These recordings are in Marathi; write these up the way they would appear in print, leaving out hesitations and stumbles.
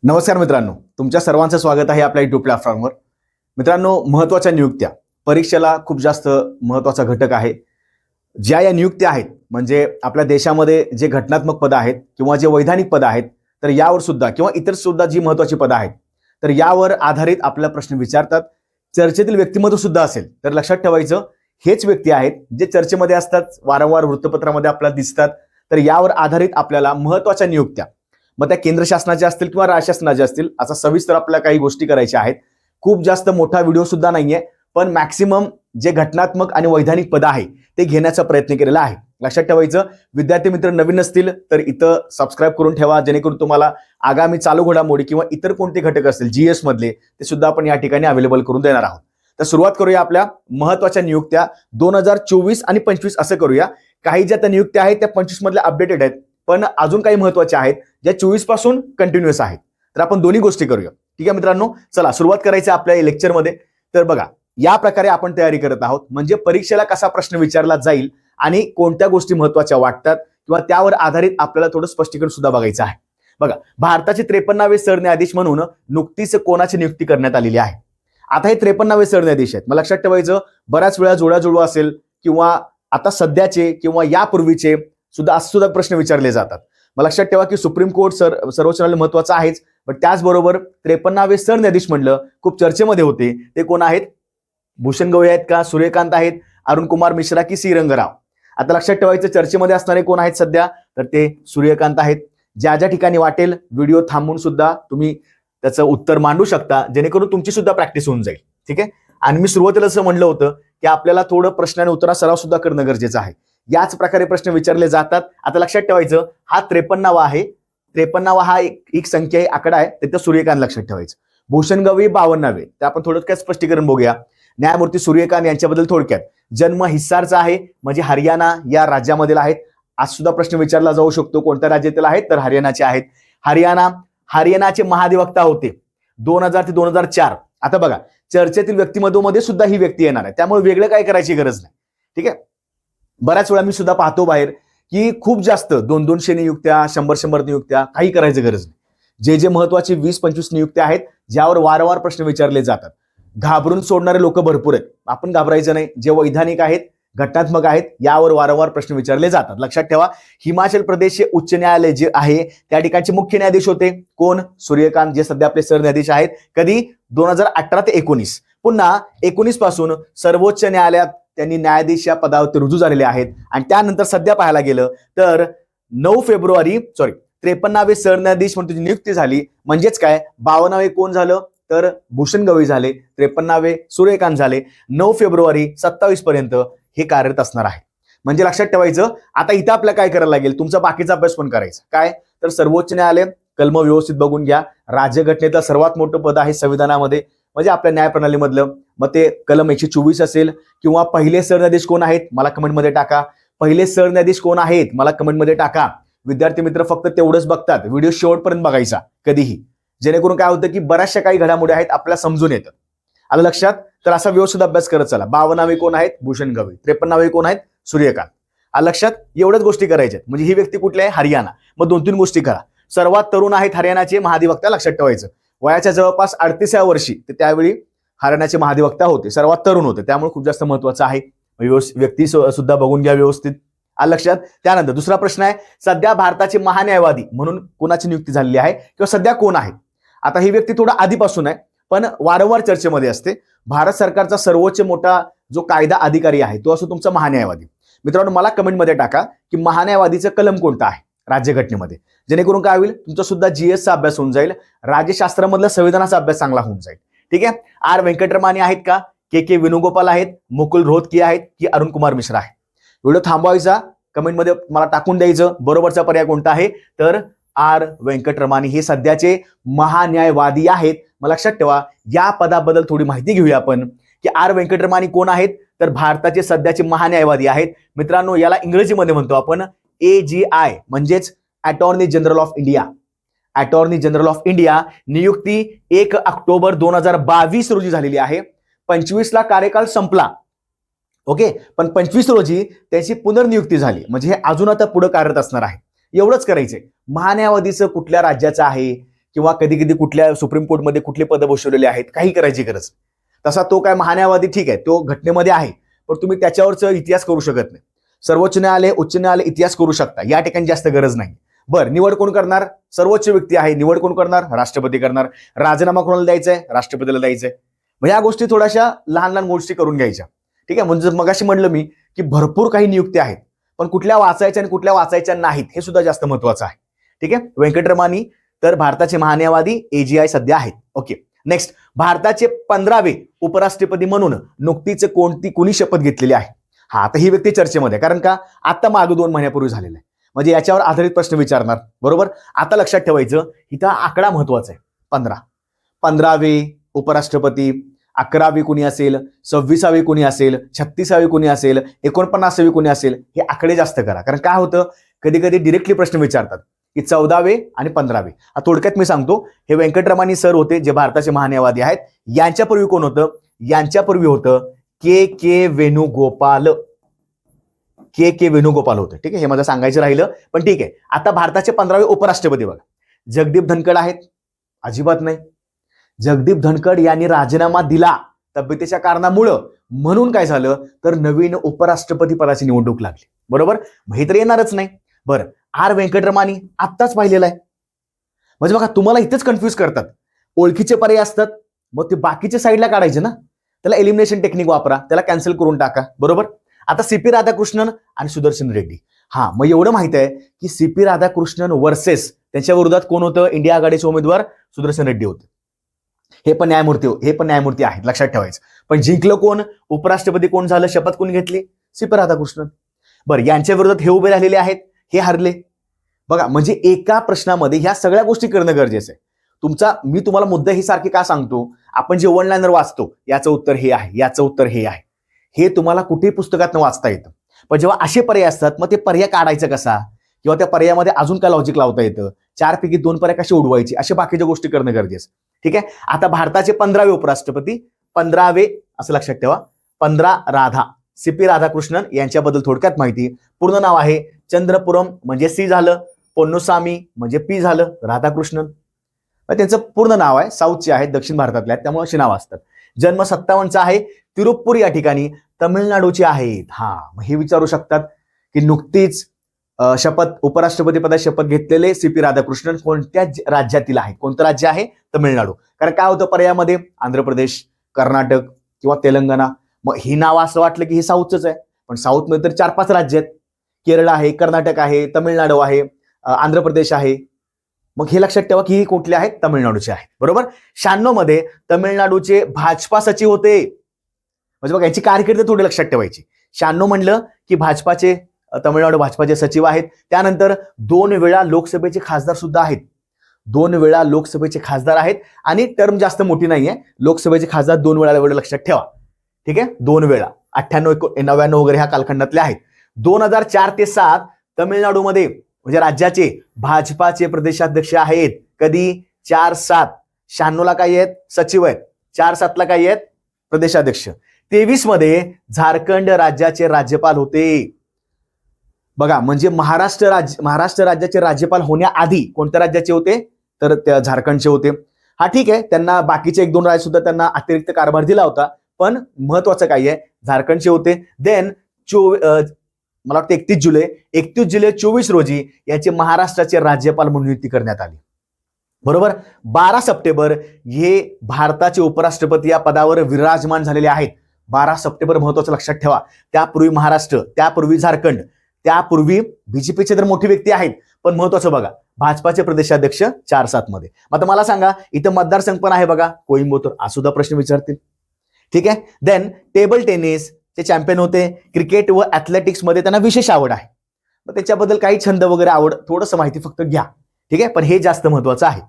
नमस्कार मित्रांनो, तुमच्या सर्वांचं स्वागत आहे आपल्या युट्यूब प्लॅटफॉर्मवर. मित्रांनो, महत्त्वाच्या नियुक्त्या परीक्षेला खूप जास्त महत्त्वाचा घटक आहे. ज्या या नियुक्त्या आहेत म्हणजे आपल्या देशामध्ये जे घटनात्मक पदं आहेत किंवा जे वैधानिक पदं आहेत, तर यावर सुद्धा किंवा इतर सुद्धा जी महत्त्वाची पदं आहेत, तर यावर आधारित आपल्याला प्रश्न विचारतात. चर्चेतील व्यक्तिमत्व सुद्धा असेल तर लक्षात ठेवायचं, हेच व्यक्ती आहेत जे चर्चेमध्ये असतात, वारंवार वृत्तपत्रामध्ये आपल्याला दिसतात. तर यावर आधारित आपल्याला महत्त्वाच्या नियुक्त्या, मग त्या केंद्र शासनाच्या असतील किंवा राज्य शासनाच्या असतील, असा सविस्तर आपल्याला काही गोष्टी करायच्या आहेत. खूप जास्त मोठा व्हिडिओ सुद्धा नाहीये, पण मॅक्सिमम जे घटनात्मक आणि वैधानिक पद आहे ते घेण्याचा प्रयत्न केलेला आहे. लक्षात ठेवायचं, विद्यार्थी मित्र नवीन असतील तर इथं सबस्क्राईब करून ठेवा, जेणेकरून तुम्हाला आगामी चालू घडामोडी किंवा इतर कोणते घटक असतील जीएस मधले ते सुद्धा आपण या ठिकाणी अवेलेबल करून देणार आहोत. तर सुरुवात करूया आपल्या महत्त्वाच्या नियुक्त्या 2024 आणि 25 असं करूया. काही ज्या त्या नियुक्त्या आहेत त्या 25 मधल्या अपडेटेड आहेत, पण अजून काही महत्त्वाच्या आहेत ज्या 24 पासून कंटिन्युअस आहेत. तर आपण दोन्ही गोष्टी करूया. ठीक आहे मित्रांनो, चला सुरुवात करायची आपल्या लेक्चरमध्ये. तर बघा, या प्रकारे आपण तयारी करत आहोत, म्हणजे परीक्षेला कसा प्रश्न विचारला जाईल आणि कोणत्या गोष्टी महत्त्वाच्या वाटतात किंवा त्यावर आधारित आपल्याला थोडं स्पष्टीकरण सुद्धा बघायचं आहे. बघा, भारताचे 53वे सरन्यायाधीश म्हणून नुकतीच कोणाची नियुक्ती करण्यात आलेली आहे. आता हे 53वे सरन्यायाधीश आहेत. मग लक्षात ठेवायचं, बऱ्याच वेळा जोडाजोडवा असेल किंवा आता सध्याचे किंवा यापूर्वीचे सुद्धा असं सुद्धा प्रश्न विचारले जातात. मग लक्षात ठेवा की सुप्रीम कोर्ट सर्वोच्च न्यायालय महत्वाचं आहेच, पण त्याचबरोबर 53वे सरन्यायाधीश म्हणलं खूप चर्चेमध्ये होते, ते कोण आहेत? भूषण गवई आहेत का, सूर्यकांत आहेत, अरुण कुमार मिश्रा की सी रंगराव? आता लक्षात ठेवायचं, चर्चेमध्ये असणारे कोण आहेत सध्या, तर ते सूर्यकांत आहेत. ज्या ज्या ठिकाणी वाटेल व्हिडिओ थांबवून सुद्धा तुम्ही त्याचं उत्तर मांडू शकता, जेणेकरून तुमची सुद्धा प्रॅक्टिस होऊन जाईल. ठीक आहे. आणि मी सुरुवातीला असं म्हणलं होतं की आपल्याला थोडं प्रश्न आणि उत्तरा सराव सुद्धा करणं गरजेचं आहे. याच प्रकारे प्रश्न विचारले जातात. आता लक्षात ठेवायचं, हा 53वा आहे. 53वा हा एक संख्या आहे, आकडा आहे, तिथं सूर्यकांत लक्षात ठेवायचं. भूषण गवई 52वे. ते आपण थोडक्यात स्पष्टीकरण बघूया. न्यायमूर्ती सूर्यकांत यांच्याबद्दल थोडक्यात, जन्म हिसारचा आहे, म्हणजे हरियाणा या राज्यामधील आहेत. आज सुद्धा प्रश्न विचारला जाऊ शकतो, कोणत्या राज्यातील आहेत, तर हरियाणाचे आहेत. हरियाणाचे महाधिवक्ता होते 2000 ते 2004. आता बघा, चर्चेतील व्यक्तिमत्वामध्ये सुद्धा ही व्यक्ती येणार आहे, त्यामुळे वेगळं काय करायची गरज नाही. ठीक आहे. बऱ्याच वेळा मी सुद्धा पाहतो बाहेर की खूप जास्त 200 नियुक्त्या, 100 नियुक्त्या, काही करायची गरज नाही. जे महत्वाची 20-25 नियुक्त्या आहेत ज्यावर वारंवार प्रश्न विचारले जातात. घाबरून सोडणारे लोक भरपूर आहेत, आपण घाबरायचं नाही. जे वैधानिक आहेत, घटनात्मक आहेत, यावर वारंवार प्रश्न विचारले जातात. लक्षात ठेवा, हिमाचल प्रदेश उच्च न्यायालय जे आहे त्या ठिकाणचे मुख्य न्यायाधीश होते कोण? सूर्यकांत, जे सध्या आपले सरन्यायाधीश आहेत. कधी? 2018 ते 19. पुन्हा 19 पासून सर्वोच्च न्यायालयात त्यांनी न्यायाधीश या पदावरती रुजू झालेले आहेत. आणि त्यानंतर सध्या पाहायला गेलं तर 53वे सरन्यायाधीश म्हणून त्याची नियुक्ती झाली. म्हणजेच काय, 52वे कोण झालं, तर भूषण गवई झाले. 53वे सूर्यकांत झाले. 9 फेब्रुवारी 27 पर्यंत हे कार्यरत असणार आहे. म्हणजे लक्षात ठेवायचं, आता इथं आपल्याला काय करायला लागेल, तुमचा बाकीचा अभ्यास पण करायचा. काय, तर सर्वोच्च न्यायालय कलम व्यवस्थित बघून घ्या. राज्यघटनेचं सर्वात मोठं पद आहे संविधानामध्ये, म्हणजे आपल्या न्यायप्रणालीमधलं. मग ते कलम 124 असेल किंवा पहिले सरन्यायाधीश कोण आहेत मला कमेंटमध्ये टाका. पहिले सरन्यायाधीश कोण आहेत मला कमेंटमध्ये टाका. विद्यार्थी मित्र फक्त तेवढंच बघतात, व्हिडिओ शेवटपर्यंत बघायचा कधीही, जेणेकरून काय होतं की बऱ्याचशा काही घडामोडी आहेत आपल्याला समजून येतं. आलं लक्षात? तर असा व्यवस्थित अभ्यास करत चला. 52वे कोण आहेत? भूषण गवई. 53वे कोण आहेत? सूर्यकांत. आलं लक्षात? एवढ्याच गोष्टी करायच्यात. म्हणजे ही व्यक्ती कुठली आहे? हरियाणा. मग 2-3 गोष्टी करा. सर्वात तरुण आहेत हरियाणाचे महाधिवक्ता. लक्षात ठेवायचं, वयाच्या जवळपास 38व्या वर्षी ते त्यावेळी हरियाणाचे महाधिवक्ता होते, सर्वात तरुण होते, त्यामुळे खूप जास्त महत्वाचं आहे. व्यक्ती सुद्धा बघून घ्या व्यवस्थित. आलं लक्षात? त्यानंतर दुसरा प्रश्न आहे, सध्या भारताचे महान्यायवादी म्हणून कोणाची नियुक्ती झालेली आहे किंवा सध्या कोण आहे? आता ही व्यक्ती थोडा आधीपासून आहे, पण वारंवार चर्चेमध्ये असते. भारत सरकारचा सर्वोच्च मोठा जो कायदा अधिकारी आहे तो असो तुमचा महान्यायवादी. मित्रांनो, मला कमेंटमध्ये टाका की महान्यायवादीचं कलम कोणतं आहे राज्यघटनेमध्ये, जेणेकरून काय होईल, तुमचा सुद्धा जीएसचा अभ्यास होऊन जाईल, राज्यशास्त्रामधला संविधानाचा अभ्यास चांगला होऊन जाईल. ठीक आहे. आर व्यंकटरमानी आहेत का, के वेणुगोपाल आहेत, मुकुल रोहतगी आहेत की अरुण कुमार मिश्रा आहे? व्हिडिओ थांबवायचा, कमेंटमध्ये मला टाकून द्यायचं बरोबरचा पर्याय कोणता आहे, तर आर व्यंकटरमानी हे सध्याचे महान्यायवादी आहेत. मग लक्षात ठेवा, या पदाबद्दल थोडी माहिती घेऊया आपण की आर व्यंकटरमानी कोण आहेत, तर भारताचे सध्याचे महान्यायवादी आहेत. मित्रांनो, याला इंग्रजीमध्ये म्हणतो आपण AGI, म्हणजेच attorney general of India. Attorney general of India. नियुक्ती 1 ऑक्टोबर 2022 रोजी झालेली आहे. 25 ला कार्यकाळ संपला. ओके, पण 25 रोजी त्याची पुनर्नियुक्ती झाली, म्हणजे हे अजून आता पुढे कार्यरत असणार आहे. एवढंच करायचंय. महान्यायवादीचं कुठल्या राज्याचं आहे किंवा कधी कधी कुठल्या सुप्रीम कोर्टमध्ये कुठले पद बसवलेले आहेत, काही करायची गरज. तसा तो काय महान्यायवादी ठीक आहे, तो घटनेमध्ये आहे, पण तुम्ही त्याच्यावरच इतिहास करू शकत नाही. सर्वोच्च न्यायालय, उच्च न्यायालय इतिहास करू शकता, या ठिकाणी जास्त गरज नाही. बरं, निवड कोण करणार? सर्वोच्च व्यक्ती आहे. निवड कोण करणार? राष्ट्रपती करणार. राजीनामा कोणाला द्यायचा आहे? राष्ट्रपतीला द्यायचा आहे. मग या गोष्टी थोड्याशा लहान लहान गोष्टी करून घ्यायच्या. ठीक आहे. म्हणजे मगाशी म्हणलं मी की भरपूर काही नियुक्त्या आहेत, पण कुठल्या वाचायच्या आणि कुठल्या वाचायच्या नाहीत हे सुद्धा जास्त महत्वाचं आहे. ठीक आहे. व्यंकटरमानी तर भारताचे महान्यायवादी AGI सध्या आहेत. ओके. नेक्स्ट, भारताचे 15वे उपराष्ट्रपती म्हणून नुकतीच कुणी शपथ घेतलेली आहे? हा, आता ही व्यक्ती चर्चेमध्ये, कारण का आता मागे 2 महिन्यापूर्वी झालेलं आहे, म्हणजे याच्यावर आधारित प्रश्न विचारणार. बरोबर. आता लक्षात ठेवायचं, इथं आकडा महत्वाचा आहे. 15वे उपराष्ट्रपती, 11वी कुणी असेल, 26वी कुणी असेल, 36वी कुणी असेल, 49वी कुणी असेल, हे आकडे जास्त करा. कारण काय होतं, कधी कधी डिरेक्टली प्रश्न विचारतात की 14वे आणि 15वे. थोडक्यात मी सांगतो, हे व्यंकटरमानी सर होते जे भारताचे महान्यायवादी आहेत. यांच्यापूर्वी कोण होतं? यांच्यापूर्वी होतं के वेणुगोपाल. के वेणुगोपाल होतं. ठीक आहे. हे मला सांगायचं राहिलं, पण ठीक आहे. आता भारताचे 15वे उपराष्ट्रपती बघा, जगदीप धनखड आहेत? अजिबात नाही. जगदीप धनखड यांनी राजीनामा दिला तब्येतीच्या कारणामुळं. म्हणून काय झालं तर नवीन उपराष्ट्रपती पदाची निवडणूक लागली. बरोबर. हे तर येणारच नाही. बरं, आर व्यंकटरमानी आत्ताच पाहिलेलं आहे. म्हणजे बघा, तुम्हाला इथेच कन्फ्यूज करतात. ओळखीचे पर्याय असतात, मग ते बाकीच्या साईडला काढायचे ना. त्याला एलिमिनेशन टेक्निक वापरा, त्याला कॅन्सल करून टाका. बरोबर. आता CP राधाकृष्णन आणि सुदर्शन रेड्डी. हा, मग एवढं माहित आहे की CP राधाकृष्णन वर्सेस त्यांच्या विरोधात कोण होतं? इंडिया आघाडीचे उमेदवार सुदर्शन रेड्डी होते. हे पण न्यायमूर्ती आहेत, लक्षात ठेवायचं. पण जिंकलं कोण? उपराष्ट्रपती कोण झालं? शपथ कोण घेतली? CP राधाकृष्णन. बरं, यांच्या विरोधात हे उभे राहिलेले आहेत, हे हारले. बघा, म्हणजे एका प्रश्नामध्ये ह्या सगळ्या गोष्टी करणं गरजेचं आहे. मी तुम्हाला मुद्दा ही सारखी का सांगतो? आपण जे वन लाइनर वाचतो, याचं उत्तर हे आहे, याचं उत्तर हे आहे, हे तुम्हाला कुठेही पुस्तकातनं वाचता येतं. पण जेव्हा असे पर्याय असतात, मग ते पर्याय काढायचं कसा, किंवा त्या पर्यायामध्ये अजून काय लॉजिक लावता येतं, 4 पैकी 2 पर्याय कसे उडवायचे, अशा बाकीच्या गोष्टी करणं गरजेचं. ठीक आहे. आता भारताचे 15वे उपराष्ट्रपती, 15वे असं लक्षात ठेवा, 15 राधा, CP राधाकृष्णन यांच्याबद्दल थोडक्यात माहिती. पूर्ण नाव आहे चंद्रपुरम म्हणजे C झालं, पोन्नुसामी म्हणजे P झालं, राधाकृष्णन. त्यांचं पूर्ण नाव आहे, साऊथचे आहेत, दक्षिण भारतातले आहेत, त्यामुळे अशी नाव असतात. जन्म 57चा आहे, तिरुप्पूर या ठिकाणी, तमिळनाडूचे आहेत. हा, मग हे विचारू शकतात की नुकतीच उपराष्ट्रपती पदाची शपथ घेतलेले CP राधाकृष्णन कोणत्या राज्यातील आहेत? कोणतं राज्य आहे? तमिळनाडू. कारण काय होतं पर्यायामध्ये? आंध्र प्रदेश, कर्नाटक किंवा तेलंगणा. मग ही नाव असं वाटलं की हे साऊथच आहे, पण साऊथ मध्ये तर 4-5 राज्य आहेत. केरळ आहे, कर्नाटक आहे, तमिळनाडू आहे, आंध्र प्रदेश आहे. मग हे लक्षात ठेवा की हे कुठले आहेत? तमिळनाडूचे आहेत. बरोबर. 96 मध्ये तमिळनाडूचे भाजपा सचिव होते. म्हणजे बघा, याची कारकीर्द थोडी लक्षात ठेवायची. 96 म्हणलं की तमिळनाडू भाजपाचे सचिव आहेत. त्यानंतर 2 वेळा लोकसभेचे खासदार सुद्धा आहेत. 2 वेळा लोकसभेचे खासदार आहेत, आणि टर्म जास्त मोठी नाहीये. लोकसभेचे खासदार 2 वेळा एवढं लक्षात ठेवा. ठीक आहे. 2 वेळा 98, 99 वगैरे ह्या कालखंडातले आहेत. 2004 ते 7 तमिळनाडूमध्ये म्हणजे राज्याचे भाजपाचे प्रदेशाध्यक्ष आहेत. कधी? 4-7. 96ला काही आहेत? सचिव आहेत. 4-7ला काही आहेत? प्रदेशाध्यक्ष. 23 मध्ये झारखंड राज्याचे राज्यपाल होते. बघा, म्हणजे महाराष्ट्र राज्याचे राज्यपाल होण्याआधी कोणत्या राज्याचे होते? तर त्या झारखंडचे होते. हा, ठीक आहे. त्यांना बाकीचे 1-2 राज्य सुद्धा त्यांना अतिरिक्त कारभार दिला होता, पण महत्वाचं काय आहे? झारखंडचे होते. देन मला वाटतं 31 जुलै 24 रोजी याचे महाराष्ट्राचे राज्यपाल म्हणून नियुक्ती करण्यात आली. बरोबर. 12 सप्टेंबर हे भारताचे उपराष्ट्रपती या पदावर विराजमान झालेले आहेत. 12 सप्टेंबर महत्वाचं लक्षात ठेवा. त्यापूर्वी महाराष्ट्र, त्यापूर्वी झारखंड, त्यापूर्वी बीजेपीचे तर मोठी व्यक्ती आहेत, पण महत्वाचं बघा, भाजपाचे प्रदेशाध्यक्ष 4-7 मध्ये. आता मला सांगा, इथं मतदारसंघ पण आहे बघा, कोइंबतूर. हा सुद्धा प्रश्न विचारतील. ठीक आहे. देन टेबल टेनिस ते चॅम्पियन होते. क्रिकेट व ऍथलेटिक्स मध्ये त्यांना विशेष आवड आहे. मग त्याच्याबद्दल काही छंद वगैरे आवड, थोडंसं माहिती फक्त घ्या. ठीक आहे. पण हे जास्त महत्वाचं आहे.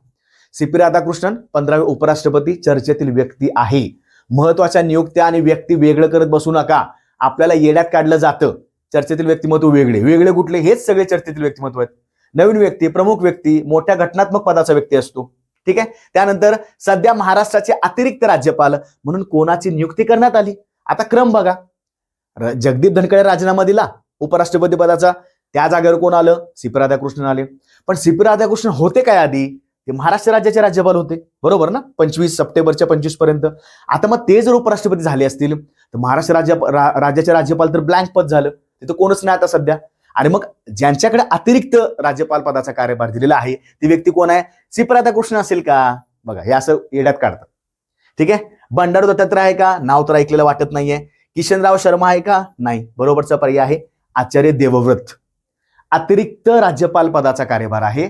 CP राधाकृष्णन 15वे उपराष्ट्रपती चर्चेतील व्यक्ती आहे. महत्वाच्या नियुक्त्या आणि व्यक्ती वेगळं करत बसू नका. आपल्याला येड्यात काढलं जातं. चर्चेतील व्यक्तिमत्व वेगळे कुठले? हेच सगळे चर्चेतील व्यक्तिमत्व आहेत. नवीन व्यक्ती, प्रमुख व्यक्ती, मोठ्या घटनात्मक पदाचा व्यक्ती असतो. ठीक आहे. त्यानंतर सध्या महाराष्ट्राचे अतिरिक्त राज्यपाल म्हणून कोणाची नियुक्ती करण्यात आली? आता क्रम बघा. जगदीप धनखड राजीनामा दिला उपराष्ट्रपती पदाचा, त्या जागेवर कोण आलं? CP राधाकृष्णन आले. पण CP राधाकृष्णन होते काय आधी? हे महाराष्ट्र राज्याचे राज्यपाल होते, बरोबर ना, 25 सप्टेंबरच्या 25 पर्यंत. आता मग ते जर उपराष्ट्रपती झाले असतील तर महाराष्ट्र राज्याचे राज्यपाल तर ब्लँक पद झालं, तिथं कोणच नाही आता सध्या. आणि मग ज्यांच्याकडे अतिरिक्त राज्यपाल पदाचा कार्यभार दिलेला आहे ती व्यक्ती कोण आहे? सी. राधाकृष्ण असेल का? बघा, हे असं येड्यात काढतात. ठीक आहे. बंडारू दत्तात्रय आहे का? नाव तर ऐकलेलं वाटत नाहीये. किशनराव शर्मा आहे का? नाही. बरोबरचा पर्याय आहे आचार्य देवव्रत. अतिरिक्त राज्यपाल पदाचा कार्यभार आहे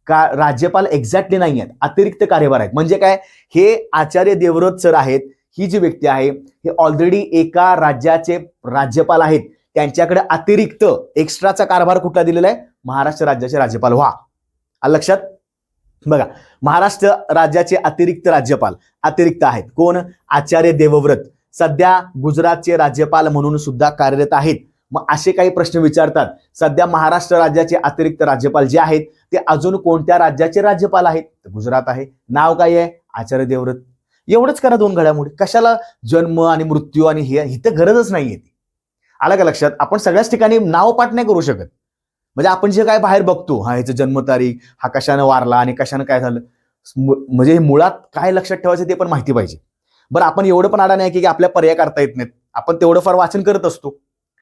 का? राज्यपाल एक्झॅक्टली नाही आहेत, अतिरिक्त कार्यभार आहेत. म्हणजे काय? हे आचार्य देवव्रत सर आहेत, ही जी व्यक्ती आहे हे ऑलरेडी एका राज्याचे राज्यपाल आहेत, त्यांच्याकडे अतिरिक्त एक्स्ट्राचा कारभार कुठला दिलेला आहे? महाराष्ट्र राज्याचे राज्यपाल व्हा. लक्षात बघा, महाराष्ट्र राज्याचे अतिरिक्त राज्यपाल अतिरिक्त आहेत कोण? आचार्य देवव्रत. सध्या गुजरातचे राज्यपाल म्हणून सुद्धा कार्यरत आहेत. मग असे काही प्रश्न विचारतात, सध्या महाराष्ट्र राज्याचे अतिरिक्त राज्यपाल जे आहेत ते अजून कोणत्या राज्याचे राज्यपाल आहेत? गुजरात आहे. नाव काय आहे? आचार्य देवव्रत. एवढंच करा 2 घडामोडी. कशाला जन्म आणि मृत्यू आणि हे इथं गरजच नाहीये. आलं का लक्षात? आपण सगळ्याच ठिकाणी नाव पाठ नाही करू शकत. म्हणजे आपण जे काय बाहेर बघतो, हा ह्याचं जन्मतारीख, हा कशानं वारला आणि कशानं काय झालं, म्हणजे मुळात काय लक्षात ठेवायचं ते पण माहिती पाहिजे. बरं, आपण एवढं पण अडाणी आहे की आपल्या पर्याय करता येत नाहीत, आपण तेवढं फार वाचन करत असतो.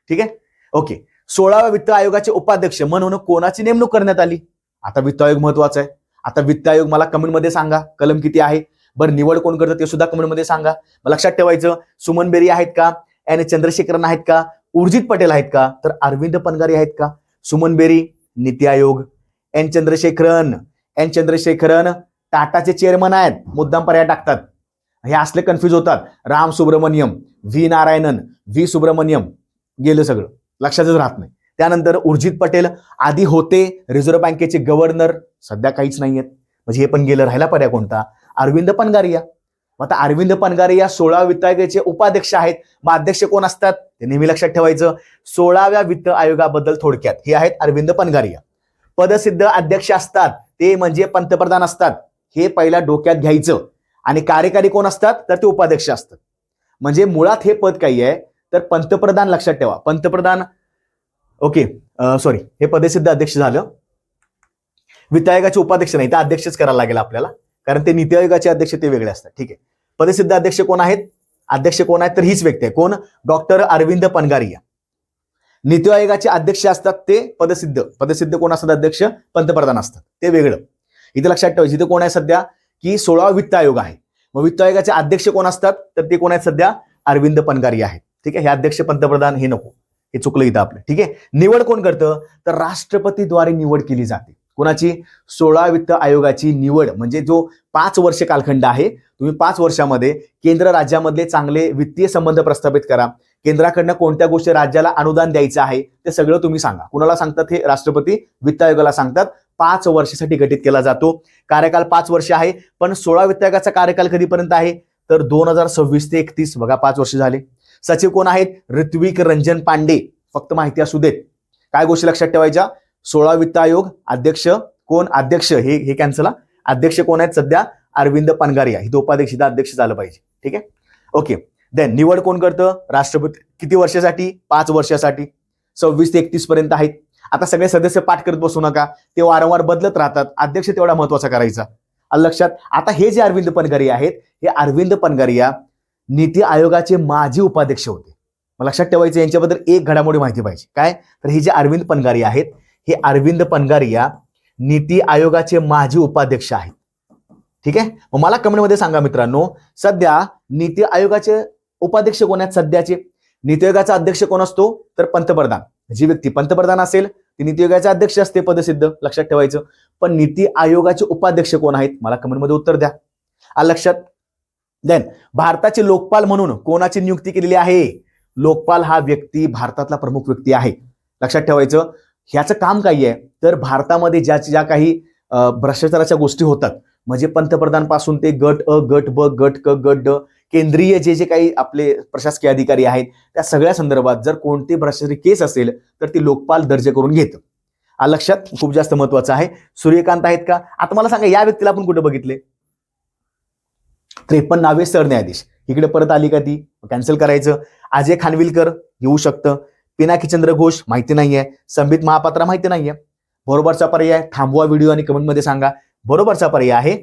ठीक आहे, ओके. 16व्या वित्त आयोगाचे उपाध्यक्ष म्हणून कोणाची नेमणूक करण्यात आली? आता वित्त आयोग महत्वाचा आहे. आता वित्त आयोग मला कमेंटमध्ये सांगा कलम किती आहे. बरं, निवड कोण करतं ते सुद्धा कमेंटमध्ये सांगा. लक्षात ठेवायचं, सुमन बेरी आहेत का? एन चंद्रशेखरन आहेत का? उर्जित पटेल आहेत का? तर अरविंद पनगारी आहेत का? सुमन बेरी नीती आयोग, एन चंद्रशेखरन टाटाचे चेअरमन आहेत, मुद्दाम पर्याय टाकतात, हे असले कन्फ्युज होतात. राम सुब्रमण्यम, व्ही नारायणन, व्ही सुब्रमण्यम, गेलं सगळं, लक्षातच राहत नाही. त्यानंतर उर्जित पटेल आधी होते रिझर्व्ह बँकेचे गव्हर्नर, सध्या काहीच नाहीयेत, म्हणजे हे पण गेलं. राहिला पर्याय कोणता? अरविंद पनगारिया. आता अरविंद पनगारिया 16व्या वित्त आयोगाचे उपाध्यक्ष आहेत. मग अध्यक्ष कोण असतात ते नेहमी लक्षात ठेवायचं. 16व्या वित्त आयोगाबद्दल थोडक्यात हे आहेत अरविंद पनगारिया. पदसिद्ध अध्यक्ष असतात ते म्हणजे पंतप्रधान असतात, हे पहिला डोक्यात घ्यायचं. आणि कार्यकारी कोण असतात? तर ते उपाध्यक्ष असतात. म्हणजे मुळात हे पद काही आहे तर पंतप्रधान, लक्षात ठेवा पंतप्रधान. ओके, सॉरी, हे पदसिद्ध अध्यक्ष झालं. वित्त आयोगाचे उपाध्यक्ष नाही, तर अध्यक्षच करायला लागेल आपल्याला, कारण ते नीती आयोगाचे अध्यक्ष ते वेगळे असतात. ठीक आहे, पदसिद्ध अध्यक्ष कोण आहेत? अध्यक्ष कोण आहेत? तर हीच व्यक्ती आहे. कोण? डॉक्टर अरविंद पनगारिया. नीती आयोगाचे अध्यक्ष असतात ते पदसिद्ध कोण असतात? अध्यक्ष पंतप्रधान असतात, ते वेगळं. इथे लक्षात ठेवायचं, इथे कोण आहे सध्या की 16वा वित्त आयोग आहे. मग वित्त आयोगाचे अध्यक्ष कोण असतात? तर ते कोण आहेत सध्या? अरविंद पनगारिया आहेत. ठीक आहे, हे अध्यक्ष पंतप्रधान हे नको, हे चुकलं इथं आपलं. ठीक आहे, निवड कोण करतं? तर राष्ट्रपतीद्वारे निवड केली जाते. कोणाची? 16 वित्त आयोगाची निवड. म्हणजे जो 5 वर्ष कालखंड आहे, तुम्ही 5 वर्षामध्ये केंद्र राज्यामधले चांगले वित्तीय संबंध प्रस्थापित करा. केंद्राकडनं कोणत्या गोष्टी राज्याला अनुदान द्यायचं आहे ते सगळं तुम्ही सांगा. कुणाला सांगतात? हे राष्ट्रपती वित्त आयोगाला सांगतात. 5 वर्षासाठी गठीत केला जातो. कार्यकाल 5 वर्ष आहे. पण 16 वित्त आयोगाचा कार्यकाल कधीपर्यंत आहे? तर 2026 ते 31. बघा, 5 वर्ष झाले. सचिव कोण आहेत? ऋत्विक रंजन पांडे. फक्त माहिती असू देत. काय गोष्टी लक्षात ठेवायच्या? 16 वित्त आयोग अध्यक्ष कोण? अध्यक्ष हे कॅन्सल. अध्यक्ष कोण आहेत सध्या? अरविंद पनगारिया. ही उपाध्यक्ष अध्यक्ष झालं पाहिजे. ठीक आहे, ओके. देन निवड कोण करतं? राष्ट्रपती. किती वर्षासाठी? 5 वर्षासाठी. 26 ते 31 पर्यंत आहेत. आता सगळे सदस्य पाठ करत बसू नका, ते वारंवार बदलत राहतात. अध्यक्ष तेवढा महत्वाचा करायचा. लक्षात. आता हे जे अरविंद पनगारिया आहेत, हे अरविंद पनगारिया नीती आयोगाचे माजी उपाध्यक्ष होते. मग लक्षात ठेवायचं, यांच्याबद्दल एक घडामोडी माहिती पाहिजे. काय? तर हे जे अरविंद पनगारिया आहेत, हे अरविंद पनगारिया नीती आयोगाचे माजी उपाध्यक्ष आहेत. ठीक आहे, मग मला कमेंटमध्ये सांगा मित्रांनो, सध्या नीती आयोगाचे उपाध्यक्ष कोण आहेत सध्याचे? नीती आयोगाचा अध्यक्ष कोण असतो? तर पंतप्रधान. जी व्यक्ती पंतप्रधान असेल ती नीती आयोगाचे अध्यक्ष असते, पदसिद्ध. लक्षात ठेवायचं. पण नीती आयोगाचे उपाध्यक्ष कोण आहेत? मला कमेंटमध्ये उत्तर द्या. लक्षात. देन भारताचे लोकपाल म्हणून कोणाची नियुक्ती केलेली आहे? लोकपाल हा व्यक्ती भारतातला प्रमुख व्यक्ती आहे. लक्षात ठेवायचं. ह्याचं काम काय आहे? तर भारतामध्ये ज्या काही भ्रष्टाचाराच्या गोष्टी होतात, म्हणजे पंतप्रधान पासून ते गट अ, गट ब, गट क, गट ड, केंद्रीय जे काही आपले प्रशासकीय अधिकारी आहेत, त्या सगळ्या संदर्भात जर कोणती भ्रष्टाचारी केस असेल तर ती लोकपाल दर्ज करून घेतं. लक्षात. खूप जास्त महत्वाचं आहे. सूर्यकांत आहेत का? आता मला सांगा, या व्यक्तीला आपण कुठे बघितले? 53वे सरन्यायाधीश. इकडे परत आली का ती? कॅन्सल करायचं. अजय खानविलकर येऊ शकतं. पिनाकीचंद्र घोष माहिती नाहीये. संबित महापात्रा माहिती नाहीये. बरोबरचा पर्याय थांबवा व्हिडिओ आणि कमेंटमध्ये सांगा. बरोबरचा पर्याय आहे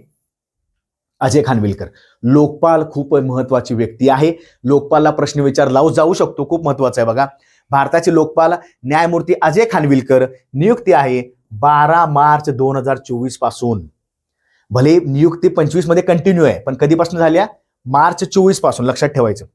अजय खानविलकर. लोकपाल खूप महत्वाची व्यक्ती आहे. लोकपालला प्रश्न विचारला जाऊ शकतो, खूप महत्वाचा आहे बघा. भारताचे लोकपाल न्यायमूर्ती अजय खानविलकर नियुक्ती आहे 12 मार्च 2024 पासून. भले नियुक्ती 25 मध्ये कंटिन्यू आहे, पण कधीपासून झाल्या? मार्च 24 पासून. लक्षात ठेवायचं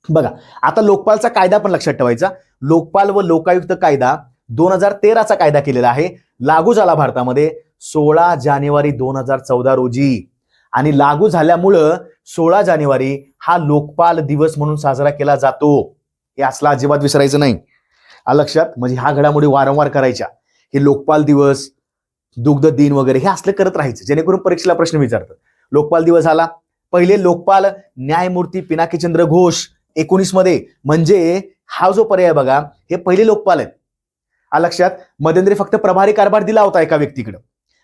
बघा. आता लोकपालचा कायदा पण लक्षात ठेवायचा. लोकपाल व लोकायुक्त कायदा 2013चा कायदा केलेला आहे. लागू झाला भारतामध्ये 16 जानेवारी 2014 रोजी आणि लागू झाल्यामुळं 16 जानेवारी हा लोकपाल दिवस म्हणून साजरा केला जातो. हे असला अजिबात विसरायचं नाही. लक्षात, म्हणजे ह्या घडामोडी वारंवार करायच्या. हे लोकपाल दिवस, दुग्ध दिन वगैरे हे असलं करत राहायचं, जेणेकरून परीक्षेला प्रश्न विचारतात. लोकपाल दिवस आला. पहिले लोकपाल न्यायमूर्ती पिनाकीचंद्र घोष 19 मध्ये, म्हणजे हा जो पर्याय बघा, हे पहिले लोकपाल आहेत. लक्षात, मध्यंतरी फक्त प्रभारी कारभार दिला होता एका व्यक्तीकडे,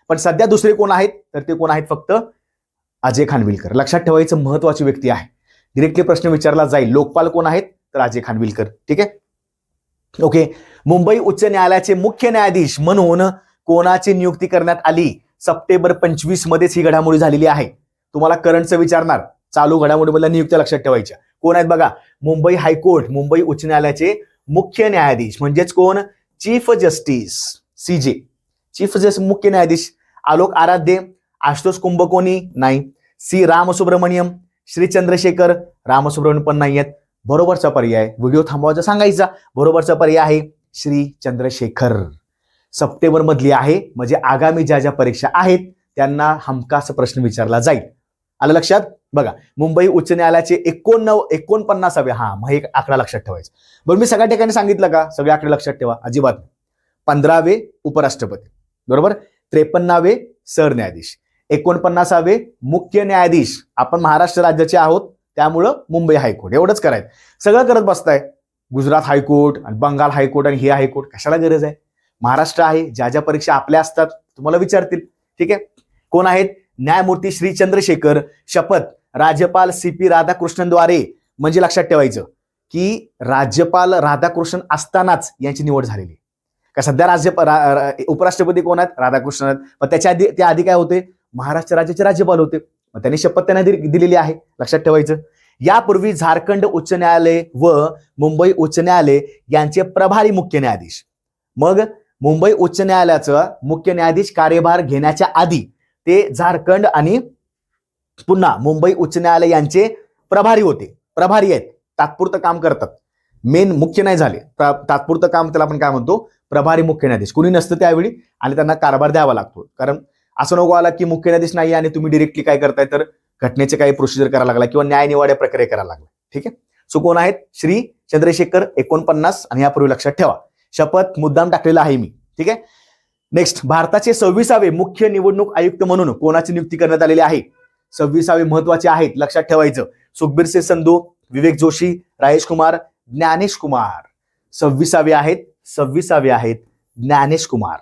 पण सध्या दुसरे कोण आहेत? तर ते कोण आहेत? फक्त अजय खानविलकर. लक्षात ठेवायचं, महत्वाची व्यक्ती आहे. डिरेक्टली प्रश्न विचारला जाईल, लोकपाल कोण आहेत? तर अजय खानविलकर. ठीक आहे, ओके. मुंबई उच्च न्यायालयाचे मुख्य न्यायाधीश म्हणून कोणाची नियुक्ती करण्यात आली? सप्टेंबर 25 मध्येच ही घडामोडी झालेली आहे. तुम्हाला करंटचं विचारणार, चालू घडामोडीमधल्या नियुक्त्या लक्षात ठेवायच्या. कोण आहेत बघा? मुंबई हायकोर्ट, मुंबई उच्च न्यायालयाचे मुख्य न्यायाधीश म्हणजेच कोण? चीफ जस्टिस, सीजे. चीफ जस्टिस मुख्य न्यायाधीश आलोक आराध्य, आशुतोष कुंभकोणी नाही, सी रामसुब्रमण्यम, श्री चंद्रशेखर रामसुब्रमण्यम पण नाही आहेत. बरोबरचा पर्याय, व्हिडिओ थांबवायचा सांगायचा, बरोबरचा पर्याय आहे श्री चंद्रशेखर. सप्टेंबर मधली आहे, म्हणजे आगामी ज्या ज्या परीक्षा आहेत त्यांना हमखास प्रश्न विचारला जाईल. आलं लक्षात? बघा, मुंबई उच्च न्यायालयाचे 49 हा मग एक आकडा लक्षात ठेवायचा. बरं, मी सगळ्या ठिकाणी सांगितलं का? सगळे आकडे लक्षात ठेवा, अजिबात. 15वे उपराष्ट्रपती, बरोबर. 53वे सरन्यायाधीश, 49वे मुख्य न्यायाधीश. आपण महाराष्ट्र राज्याचे आहोत, त्यामुळं मुंबई हायकोर्ट. एवढंच करायचं. सगळं करत बसताय. गुजरात हायकोर्ट आणि बंगाल हायकोर्ट आणि हे हायकोर्ट, कशाला गरज आहे? महाराष्ट्र आहे, ज्या ज्या परीक्षा आपल्या असतात तुम्हाला विचारतील. ठीक आहे, कोण आहेत? न्यायमूर्ती श्री चंद्रशेखर. शपथ राज्यपाल CP राधाकृष्णनद्वारे. म्हणजे लक्षात ठेवायचं की राज्यपाल राधाकृष्णन असतानाच यांची निवड झालेली. का सध्या उपराष्ट्रपती कोण आहेत? राधाकृष्णन आहेत. पण त्या आधी काय होते? महाराष्ट्र राज्याचे राज्यपाल होते. मग त्यांनी शपथ त्यांना दिलेली आहे. लक्षात ठेवायचं. यापूर्वी झारखंड उच्च न्यायालय व मुंबई उच्च न्यायालय यांचे प्रभारी मुख्य न्यायाधीश. मग मुंबई उच्च न्यायालयाचा मुख्य न्यायाधीश कार्यभार घेण्याच्या आधी ते झारखंड आणि पुन्हा मुंबई उच्च न्यायालय यांचे प्रभारी होते. प्रभारी आहेत, तात्पुरतं काम करतात, मेन मुख्य नाही झाले. तात्पुरतं काम त्याला आपण काय म्हणतो? प्रभारी मुख्य न्यायाधीश. कुणी नसतं त्यावेळी आणि त्यांना कारभार द्यावा लागतो. कारण असं नको आला की मुख्य न्यायाधीश नाही आणि तुम्ही डिरेक्टली काय करताय, तर घटनेचे काही प्रोसिजर करायला लागला किंवा न्याय निवाड्या प्रक्रिया करायला लागला. ठीक आहे, सो कोण आहेत? श्री चंद्रशेखर 49 आणि यापूर्वी लक्षात ठेवा. शपथ मुद्दाम टाकलेला आहे मी. ठीक आहे, नेक्स्ट. भारताचे 26वे मुख्य निवडणूक आयुक्त म्हणून कोणाची नियुक्ती करण्यात आलेली आहे? 26वे महत्वाचे आहेत, लक्षात ठेवायचं. सुखबीर सिंह संधू, विवेक जोशी, राजेश कुमार, ज्ञानेश कुमार. 26वे आहेत ज्ञानेश कुमार.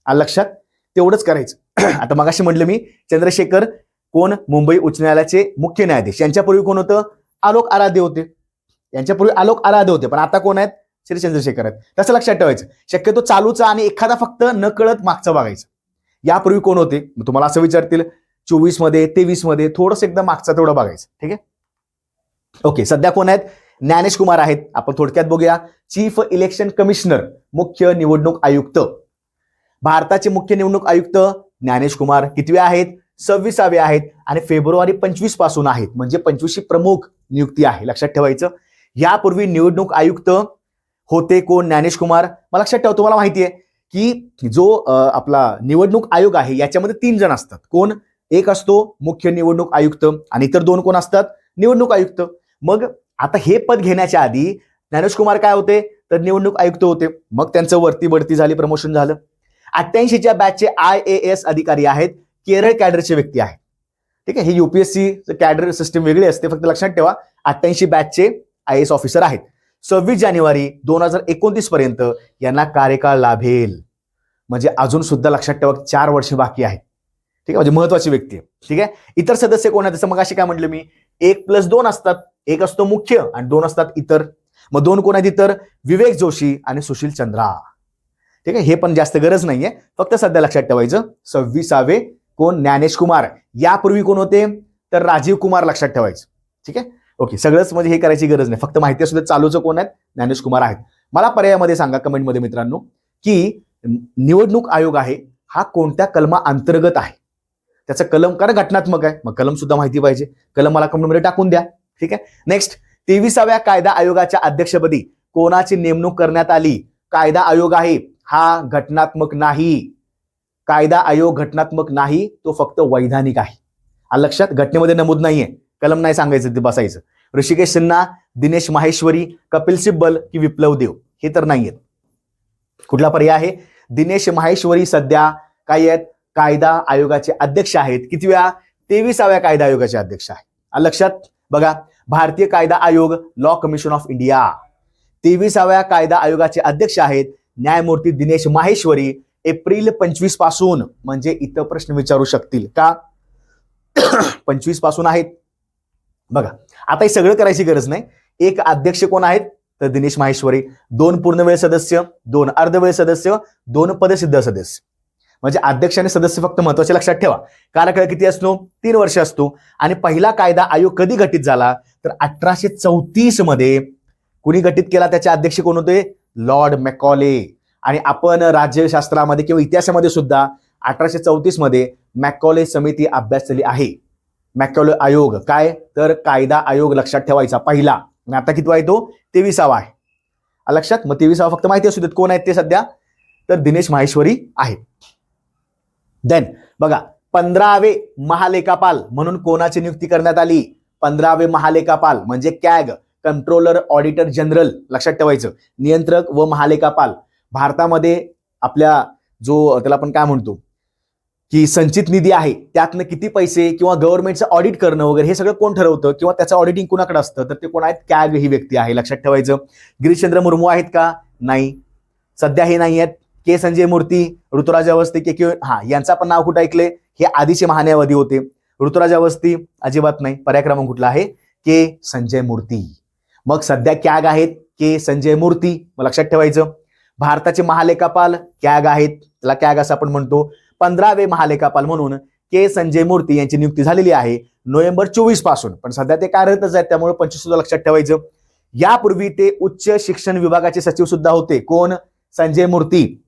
लक्षात, तेवढंच करायचं. आता मगाशी म्हटलं मी चंद्रशेखर कोण? मुंबई उच्च न्यायालयाचे मुख्य न्यायाधीश. यांच्यापूर्वी कोण होतं? आलोक आराध्य होते. पण आता कोण आहेत? श्री चंद्रशेखर आहेत. तसं लक्षात ठेवायचं. शक्यतो चालूचा आणि एखादा फक्त न कळत मागचं बघायचं. यापूर्वी कोण होते? तुम्हाला असं विचारतील 24 मध्ये 23 मध्ये, थोडंसं एकदा मागचं तेवढं बघायचं. ठीक आहे, ओके. सध्या कोण आहेत? ज्ञानेश कुमार आहेत. आपण थोडक्यात बघूया. चीफ इलेक्शन कमिशनर, मुख्य निवडणूक आयुक्त. भारताचे मुख्य निवडणूक आयुक्त ज्ञानेश कुमार कितवे आहेत? 26वे आहेत आणि फेब्रुवारी 25 पासून आहेत, म्हणजे 25ची प्रमुख नियुक्ती आहे. लक्षात ठेवायचं. यापूर्वी निवडणूक आयुक्त होते कोण? ज्ञानेश कुमार. मला लक्षात ठेवा, तुम्हाला माहिती आहे की जो आपला निवडणूक आयोग आहे याच्यामध्ये 3 जण असतात. कोण? एक असतो मुख्य निवडणूक आयुक्त आणि इतर 2 कोण असतात? निवडणूक आयुक्त. मग आता हे पद घेण्याच्या आधी ज्ञानेश कुमार काय होते? तर निवडणूक आयुक्त होते. मग त्यांचं वरती बढती झाली, प्रमोशन झालं. 88च्या बॅचचे IAS अधिकारी आहेत, केरळ कॅडरचे व्यक्ती आहेत. ठीक आहे, ही UPSC कॅडर सिस्टम वेगळी असते, फक्त लक्षात ठेवा. 88 बॅचचे IAS ऑफिसर आहेत. 26 जानेवारी 2029 पर्यंत यांना कार्यकाळ लाभेल. म्हणजे अजून सुद्धा लक्षात ठेवा 4 वर्ष बाकी आहेत. ठीक आहे, म्हणजे महत्वाची व्यक्ती आहे. ठीक आहे, इतर सदस्य कोण आहेत? जसं मग अशी काय म्हटलं मी, 1+2 असतात. एक असतो मुख्य आणि 2 असतात इतर. मग 2 कोण आहेत इतर? विवेक जोशी आणि सुशील चंद्रा. ठीक आहे, हे पण जास्त गरज नाहीये, फक्त सध्या लक्षात ठेवायचं 26वे कोण? ज्ञानेश कुमार. यापूर्वी कोण होते? तर राजीव कुमार. लक्षात ठेवायचं. ठीक आहे, ओके. सगळंच म्हणजे हे करायची गरज नाही, फक्त माहिती असू दे. चालूचं कोण आहेत? ज्ञानेश कुमार आहेत. मला पर्यायामध्ये सांगा कमेंटमध्ये मित्रांनो की निवडणूक आयोग आहे हा कोणत्या कलमा अंतर्गत आहे? त्याचं कलम, कारण घटनात्मक आहे मग कलम सुद्धा माहिती पाहिजे. कलम मला कमेंटमध्ये टाकून द्या. ठीक आहे. नेक्स्ट, 23व्या कायदा आयोगाच्या अध्यक्षपदी कोणाची नेमणूक करण्यात आली? कायदा आयोग आहे हा घटनात्मक नाही. कायदा आयोग घटनात्मक नाही, तो फक्त वैधानिक आहे. लक्षात, घटनेमध्ये नमूद नाहीये, कलम नाही सांगायचं, ते बसायचं. ऋषिकेश सिन्हा, दिनेश माहेश्वरी, कपिल सिब्बल की विप्लव देव, हे तर नाहीयेत. कुठला पर्याय आहे? दिनेश माहेश्वरी सध्या काय आहेत? कायदा आयोगाचे अध्यक्ष आहेत. कितव्या? 23व्या कायदा आयोगाचे अध्यक्ष आहे. लक्षात बघा, भारतीय कायदा आयोग, लॉ कमिशन ऑफ इंडिया, 23व्या कायदा आयोगाचे अध्यक्ष आहेत न्यायमूर्ती दिनेश माहेश्वरी. एप्रिल 25 पासून, म्हणजे इथं प्रश्न विचारू शकतील का 25 पासून आहेत. बघा, आता हे सगळं करायची गरज नाही. एक अध्यक्ष कोण आहेत? तर दिनेश माहेश्वरी. 2 पूर्णवेळ सदस्य, 2 अर्धवेळ सदस्य, 2 पदसिद्ध सदस्य. म्हणजे अध्यक्ष आणि सदस्य फक्त महत्वाचे लक्षात ठेवा. कार्यकाळ किती असतो? 3 वर्ष असतो. आणि पहिला कायदा आयोग कधी गठीत झाला? तर 1834 मध्ये. कुणी गठीत केला? त्याचे अध्यक्ष कोण होते? Lord Macaulay. आणि आपण राज्यशास्त्रामध्ये किंवा इतिहासामध्ये सुद्धा 1834 मध्ये मॅकॉले समिती अभ्यासलेली आहे. मॅकॉले आयोग काय? तर कायदा आयोग. लक्षात ठेवायचा पहिला. आणि आता कितवा आहे तो? 23वा आहे. लक्षात, मग 23वा फक्त माहिती असू देत कोण आहेत ते सध्या. तर दिनेश माहेश्वरी आहेत. देन बघा, 15वे महालेखापाल म्हणून कोणाची नियुक्ती करण्यात आली? 15वे महालेखापाल म्हणजे कॅग, कंट्रोलर ऑडिटर जनरल. लक्षात ठेवायचं, नियंत्रक व महालेखापाल. भारतामध्ये आपल्या जो त्याला आपण काय म्हणतो की संचित निधी आहे, त्यातनं किती पैसे किंवा गव्हर्नमेंटचं ऑडिट करणं वगैरे हे सगळं कोण ठरवतं किंवा त्याचं ऑडिटिंग कुणाकडे असतं? तर ते कोण आहेत? कॅग ही व्यक्ती आहे. लक्षात ठेवायचं. गिरीशचंद्र मुर्मू आहेत का? नाही, सध्या हे नाही आहेत. के संजय मूर्ती, ऋतुराज अवस्थी, के यांचा पण नाव कुठं ऐकले? हे आधीचे महान्यायवादी होते. ऋतुराज अवस्थी अजिबात नाही. पर्याय क्रमांक कुठला आहे? के संजय मूर्ती. मग सध्या कॅग आहेत के संजय मूर्ती. मग लक्षात ठेवायचं. भारताचे महालेखापाल कॅग आहेत, त्याला कॅग असं आपण म्हणतो. 15वे महालेखापाल म्हणून के संजय मूर्ती यांची नियुक्ती झालेली आहे नोव्हेंबर 24 पासून. पण सध्या ते कार्यरतच आहेत, त्यामुळे 25 सुद्धा लक्षात ठेवायचं. यापूर्वी ते उच्च शिक्षण विभागाचे सचिव सुद्धा होते. कोण? संजय मूर्ती.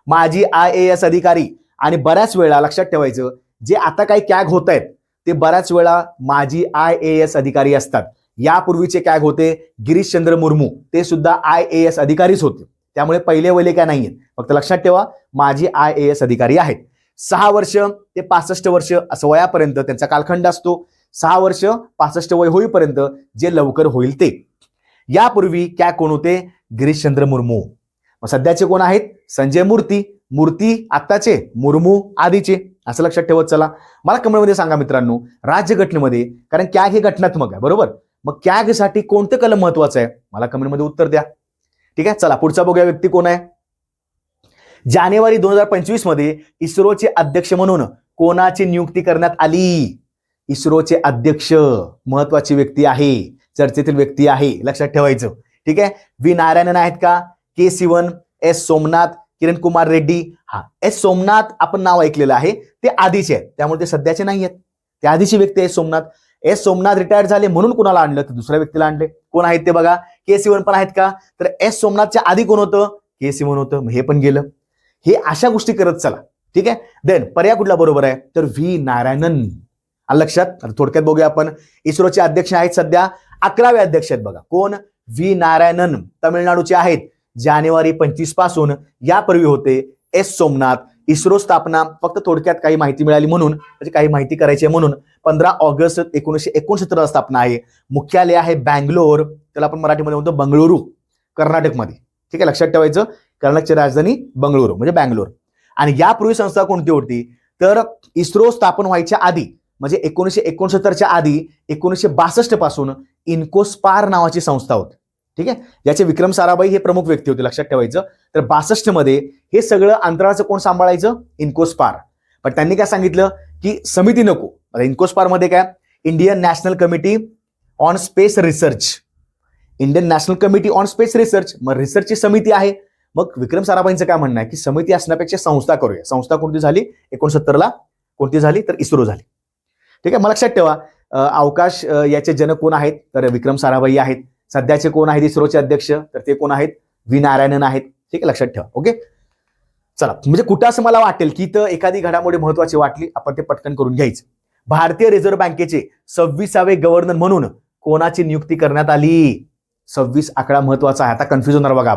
माजी IAS अधिकारी. आणि बऱ्याच वेळा लक्षात ठेवायचं, जे आता काही कॅग होत आहेत ते बऱ्याच वेळा माजी IAS अधिकारी असतात. यापूर्वीचे कॅग होते गिरीशचंद्र मुर्मू, ते सुद्धा IAS अधिकारीच होते. त्यामुळे पहिले वहिले काय नाहीये, फक्त लक्षात ठेवा माजी IAS अधिकारी आहेत. 6 वर्ष ते 65 वर्ष असं वयापर्यंत त्यांचा कालखंड असतो. 6 वर्ष 65 वय होईपर्यंत, जे लवकर होईल ते. यापूर्वी कॅग कोण होते? गिरीशचंद्र मुर्मू. मग सध्याचे कोण आहेत? संजय मूर्ती. मूर्ती आत्ताचे, मुर्मू आधीचे. असं लक्षात ठेवत चला. मला कमेंटमध्ये सांगा मित्रांनो, राज्यघटनेमध्ये, कारण कॅग हे घटनात्मक आहे बरोबर, मग कॅग साठी कोणतं कलम महत्वाचं आहे? मला कमेंटमध्ये उत्तर द्या. ठीक आहे, चला पुढचा बघूया व्यक्ती कोण आहे. जानेवारी 2025 मध्ये इस्रोचे अध्यक्ष म्हणून कोणाची नियुक्ती करण्यात आली? इस्रोचे अध्यक्ष महत्वाची व्यक्ती आहे, चर्चेतील व्यक्ती आहे, लक्षात ठेवायचं. ठीक आहे, व्ही नारायणन आहेत का? के सिवन, एस सोमनाथ, किरण कुमार रेड्डी. एस सोमनाथ आपण नाव ऐकलेलं आहे, ते आधीचे आहेत, त्यामुळे ते सध्याचे नाही आहेत. ते आधीची व्यक्ती आहे सोमनाथ. एस सोमनाथ रिटायर्ड झाले म्हणून कुणाला आणलं? तर दुसऱ्या व्यक्तीला आणले. कोण आहेत ते बघा. के सिवन पण आहेत का? तर एस सोमनाथच्या आधी कोण होतं? के सिवन होतं, हे पण गेलं. हे अशा गोष्टी करत चला. ठीक आहे, देन पर्याय कुठला बरोबर आहे? तर व्ही नारायणन. लक्षात. थोडक्यात बघूया आपण. इस्रोचे अध्यक्ष आहेत सध्या 11वे अध्यक्ष आहेत बघा. कोण? व्ही नारायणन, तमिळनाडूचे आहेत. जानेवारी 25 पासून. यापूर्वी होते एस सोमनाथ. इस्रो स्थापना फक्त थोडक्यात काही माहिती मिळाली म्हणून, म्हणजे काही माहिती करायची आहे म्हणून, 15 ऑगस्ट 1969 स्थापना आहे. मुख्यालय आहे बँगलोर, त्याला आपण मराठीमध्ये म्हणतो बंगळुरू, कर्नाटकमध्ये. ठीक आहे, लक्षात ठेवायचं. कर्नाटकची राजधानी बंगळुरू म्हणजे बँगलोर. आणि यापूर्वी संस्था कोणती होती? तर इस्रो स्थापन व्हायच्या आधी, म्हणजे 1969च्या आधी 1962 पासून इन्कोस्पार नावाची संस्था होती. ठीक आहे, ज्याचे विक्रम साराभाई हे प्रमुख व्यक्ती होते, लक्षात ठेवायचं. तर 62 मध्ये हे सगळं अंतराळाचं कोण सांभाळायचं? इन्कोस्पार. पण त्यांनी काय सांगितलं की समिती नको. इन्कोस्पार मध्ये काय? Indian national committee on space research. Indian national committee on space research, मग रिसर्चची समिती आहे. मग विक्रम साराभाईंचं काय म्हणणं आहे की समिती असण्यापेक्षा संस्था करूया. संस्था कोणती झाली? 69ला कोणती झाली तर इस्रो झाली. ठीक आहे, मला लक्षात ठेवा अवकाश याचे जनक कोण आहेत तर विक्रम साराभाई आहेत. सध्याचे कोण आहेत इस्रोचे अध्यक्ष तर ते कोण आहेत व्ही नारायणन आहेत. ठीक आहे, लक्षात ठेवा. ओके, चला म्हणजे कुठं असं मला वाटेल की तर एखादी घडामोडी महत्वाची वाटली आपण ते पटकन करून घ्यायचं. भारतीय रिझर्व्ह बँकेचे 26वे गव्हर्नर म्हणून कोणाची नियुक्ती करण्यात आली. 26 आकडा महत्वाचा आहे. आता कन्फ्युज होणार बघा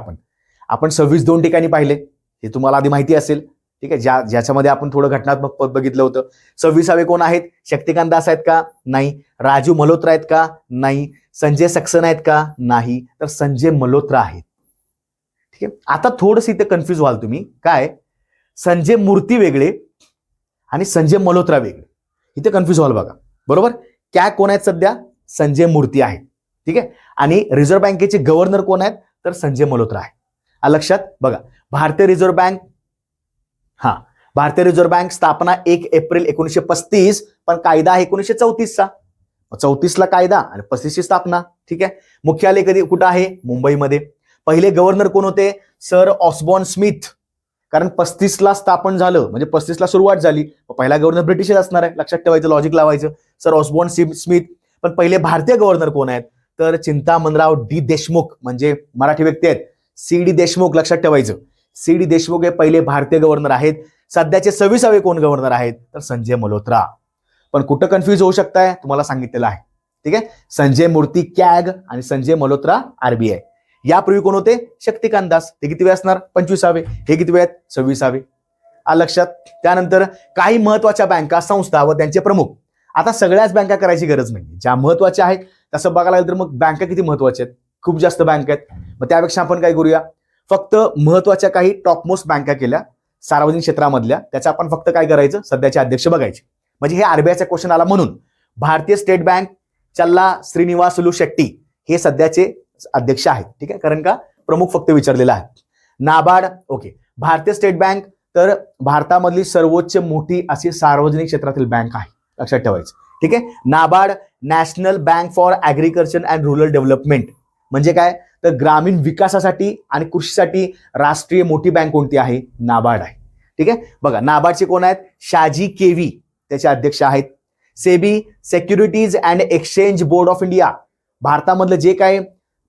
आपण 26 दोन ठिकाणी पाहिले, हे तुम्हाला आधी माहिती असेल. ठीक आहे, ज्याच्यामध्ये आपण थोडं घटनात्मक पद बघितलं होतं. 26वे कोण आहेत, शक्तिकांत दास आहेत का नाही, राजू मल्होत्रा आहेत का नाही, संजय सक्सेना आहेत का नाही, तर संजय मल्होत्रा आहेत. ठीक आहे, आता थोडंसं इथे कन्फ्युज व्हाल तुम्ही. काय संजय मूर्ती वेगळे आणि संजय मल्होत्रा वेगळे, इथे कन्फ्युज व्हाल बघा. बरोबर, क्या कोण आहेत सध्या संजय मूर्ती आहेत. ठीक आहे, आणि रिझर्व्ह बँकेचे गव्हर्नर कोण आहेत तर संजय मल्होत्रा आहे. लक्षात बघा, भारतीय रिझर्व्ह बँक भारतीय रिझर्व्ह बँक स्थापना 1 एप्रिल 1935, पण कायदा आहे 1934चा. 34ला कायदा आणि 35ची स्थापना. ठीक आहे, मुख्यालय कधी कुठं आहे मुंबईमध्ये. पहिले गव्हर्नर कोण होते सर ऑस्बॉर्न स्मिथ, कारण 35ला स्थापन झालं म्हणजे 35ला सुरुवात झाली, पहिला गव्हर्नर ब्रिटिशच असणार आहे. लक्षात ठेवायचं, लॉजिक लावायचं. Sir Osborne Smith. पण पहिले भारतीय गव्हर्नर कोण आहेत तर चिंतामणराव डी देशमुख, म्हणजे मराठी व्यक्ती आहेत सी डी देशमुख. लक्षात ठेवायचं, सी डी देशमुख हे पहिले भारतीय गव्हर्नर आहेत. सध्याचे 26वे कोण गव्हर्नर आहेत तर संजय मल्होत्रा. पण कुठं कन्फ्युज होऊ शकताय तुम्हाला सांगितलेलं आहे. ठीक आहे, संजय मूर्ती कॅग आणि संजय मल्होत्रा आरबीआय. यापूर्वी कोण होते शक्तिकांत दास, ते किती वेळ असणार 25वे, हे किती वेळ आहेत 26वे. लक्षात. त्यानंतर काही महत्वाच्या बँका संस्था व त्यांचे प्रमुख. आता सगळ्याच बँका करायची गरज नाही, ज्या महत्वाच्या आहेत तसं बघायला लागलं तर मग बँका किती महत्वाच्या आहेत, खूप जास्त बँका आहेत. मग त्यापेक्षा आपण काय करूया, फक्त महत्वाच्या काही टॉपमोस्ट बँका केल्या सार्वजनिक क्षेत्रामधल्या, त्याचा आपण फक्त काय करायचं सध्याचे अध्यक्ष बघायचे. म्हणजे हे आरबीआयचा क्वेश्चन आला म्हणून. भारतीय स्टेट बँक चल्ला श्रीनिवासुलू शेट्टी हे सध्याचे अध्यक्ष आहेत. ठीक आहे, कारण का प्रमुख फक्त विचारलेला आहे. नाबार्ड, ओके, भारतीय स्टेट बँक तर भारतामधली सर्वोच्च मोठी अशी सार्वजनिक क्षेत्रातील बँक आहे. लक्षात ठेवायचं. ठीक आहे, NABARD national bank for agriculture and rural development, म्हणजे काय तर ग्रामीण विकासासाठी आणि कृषीसाठी राष्ट्रीय मोठी बँक कोणती आहे नाबार्ड आहे. ठीक आहे, बघा नाबार्डचे कोण आहेत शाजी केवी, त्याचे अध्यक्ष आहेत. SEBI securities and exchange board of India, भारतामधलं जे काय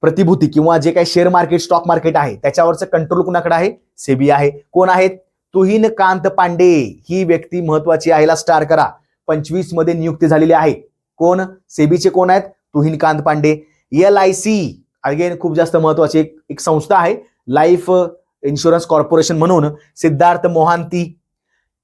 प्रतिभूती किंवा जे काही शेअर मार्केट स्टॉक मार्केट आहे त्याच्यावरचं कंट्रोल कुणाकडे आहे सेबी आहे. कोण आहेत तुहिन कांत पांडे, ही व्यक्ती महत्वाची आहे, ला स्टार करा. 25 मध्ये नियुक्ती झालेली आहे. कोण सेबीचे कोण आहेत तुहिन कांत पांडे. LIC अगेन खूप जास्त महत्वाची एक संस्था आहे, लाईफ इन्शुरन्स कॉर्पोरेशन म्हणून सिद्धार्थ मोहांती.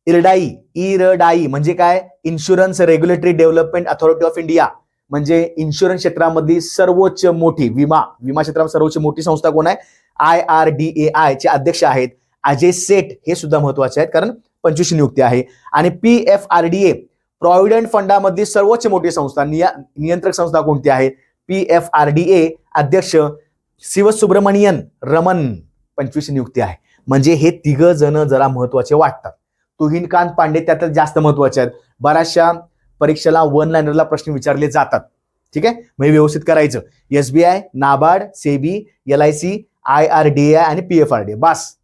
इरडाई म्हणजे काय insurance regulatory development authority of India, म्हणजे इन्शुरन्स क्षेत्रामधली सर्वोच्च मोठी विमा क्षेत्रामध्ये सर्वोच्च मोठी संस्था कोण आहे IRDAI चे अध्यक्ष आहेत अजय सेठ, हे सुद्धा महत्वाचे आहेत कारण 25 नियुक्ती आहे. आणि PFRDA प्रॉव्हिडंट फंडामधली सर्वोच्च मोठी संस्था नियंत्रक संस्था कोणती आहे PFRDA, अध्यक्ष शिवसुब्रमणियन रमन, 25 नियुक्ती आहे. म्हणजे हे तिघ जण जरा महत्वाचे वाटतात. तुहिनकांत पांडे त्यातच जास्त महत्वाचे आहेत. बऱ्याचशा परीक्षेला वन लाइनरला प्रश्न विचारले जातात. ठीक आहे, म्हणजे व्यवस्थित करायचं. SBI, NABARD, SEBI, LIC, IRDAI आणि PFRDA, बस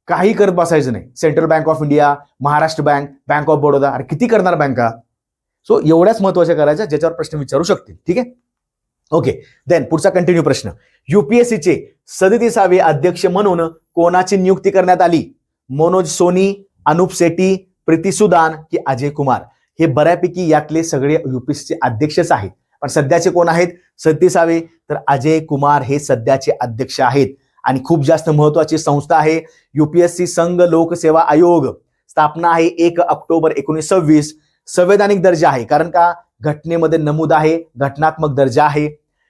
काही करत बसायचं नाही. Central bank of India, Maharashtra bank, bank of Baroda, अरे किती करणार बँका. सो एवढ्याच महत्वाच्या करायच्या ज्याच्यावर प्रश्न विचारू शकतील. ठीक आहे, ओके. देन पुढचा कंटिन्यू प्रश्न. UPSCचे 37वे अध्यक्ष म्हणून कोणाची नियुक्ती करण्यात आली. मनोज सोनी, अनुप सेठी, प्रीती सुदान की अजय कुमार. हे बऱ्यापैकी यातले सगळे UPSCचे अध्यक्षच आहेत. पण सध्याचे कोण आहेत 37वे तर अजय कुमार हे सध्याचे अध्यक्ष आहेत. आणि खूप जास्त महत्वाची संस्था आहे UPSC संघ लोकसेवा आयोग. स्थापना आहे 1 ऑक्टोबर 1926. संवैधानिक दर्जा आहे कारण का घटनेमध्ये नमूद आहे, घटनात्मक दर्जा आहे.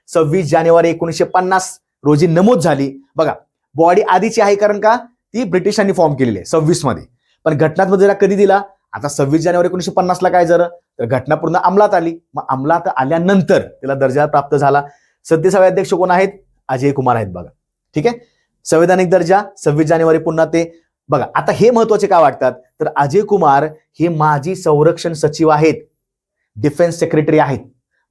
26 जानेवारी 1950 रोजी नमूद झाली. बघा बॉडी आधीची आहे कारण का ती ब्रिटिशांनी फॉर्म केलेली आहे 26 मध्ये, पण घटनात्मक दर्जा कधी दिला आता 26 जानेवारी 1950 ला काय झालं तर घटना पूर्ण अंमलात आली. मग अंमलात आल्यानंतर त्याला दर्जा प्राप्त झाला. 37वे अध्यक्ष कोण आहेत अजय कुमार आहेत. बघा ठीक आहे, संवैधानिक दर्जा 26 जानेवारी पुन्हा ते. बघा आता हे महत्वाचे का वाटतात तर अजय कुमार हे माजी संरक्षण सचिव आहेत, डिफेन्स सेक्रेटरी आहेत.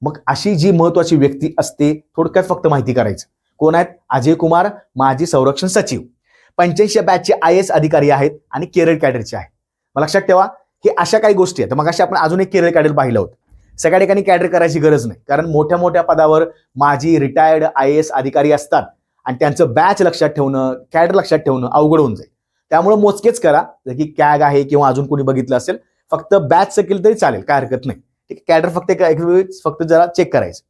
मग अशी जी महत्वाची व्यक्ती असते थोडक्यात फक्त माहिती करायचं. कोण आहेत अजय कुमार, माजी संरक्षण सचिव. 85 बॅचचे IAS अधिकारी आहेत आणि केरळ कॅडरचे आहेत. मग लक्षात ठेवा हे अशा काही गोष्टी आहेत. मग आपण अजून एक कॅडर कॅडर पाहिलं होतं. सगळ्या ठिकाणी कॅडर करायची गरज नाही, कारण मोठ्या मोठ्या पदावर माजी रिटायर्ड IAS अधिकारी असतात आणि त्यांचं बॅच लक्षात ठेवणं, कॅडर लक्षात ठेवणं अवघड होऊन जाईल. त्यामुळे मोजकेच करा, जर की कॅग आहे किंवा अजून कोणी बघितलं असेल, फक्त बॅच केलं तरी चालेल, काय हरकत नाही. ठीक आहे, कॅडर फक्त जरा चेक करायचं.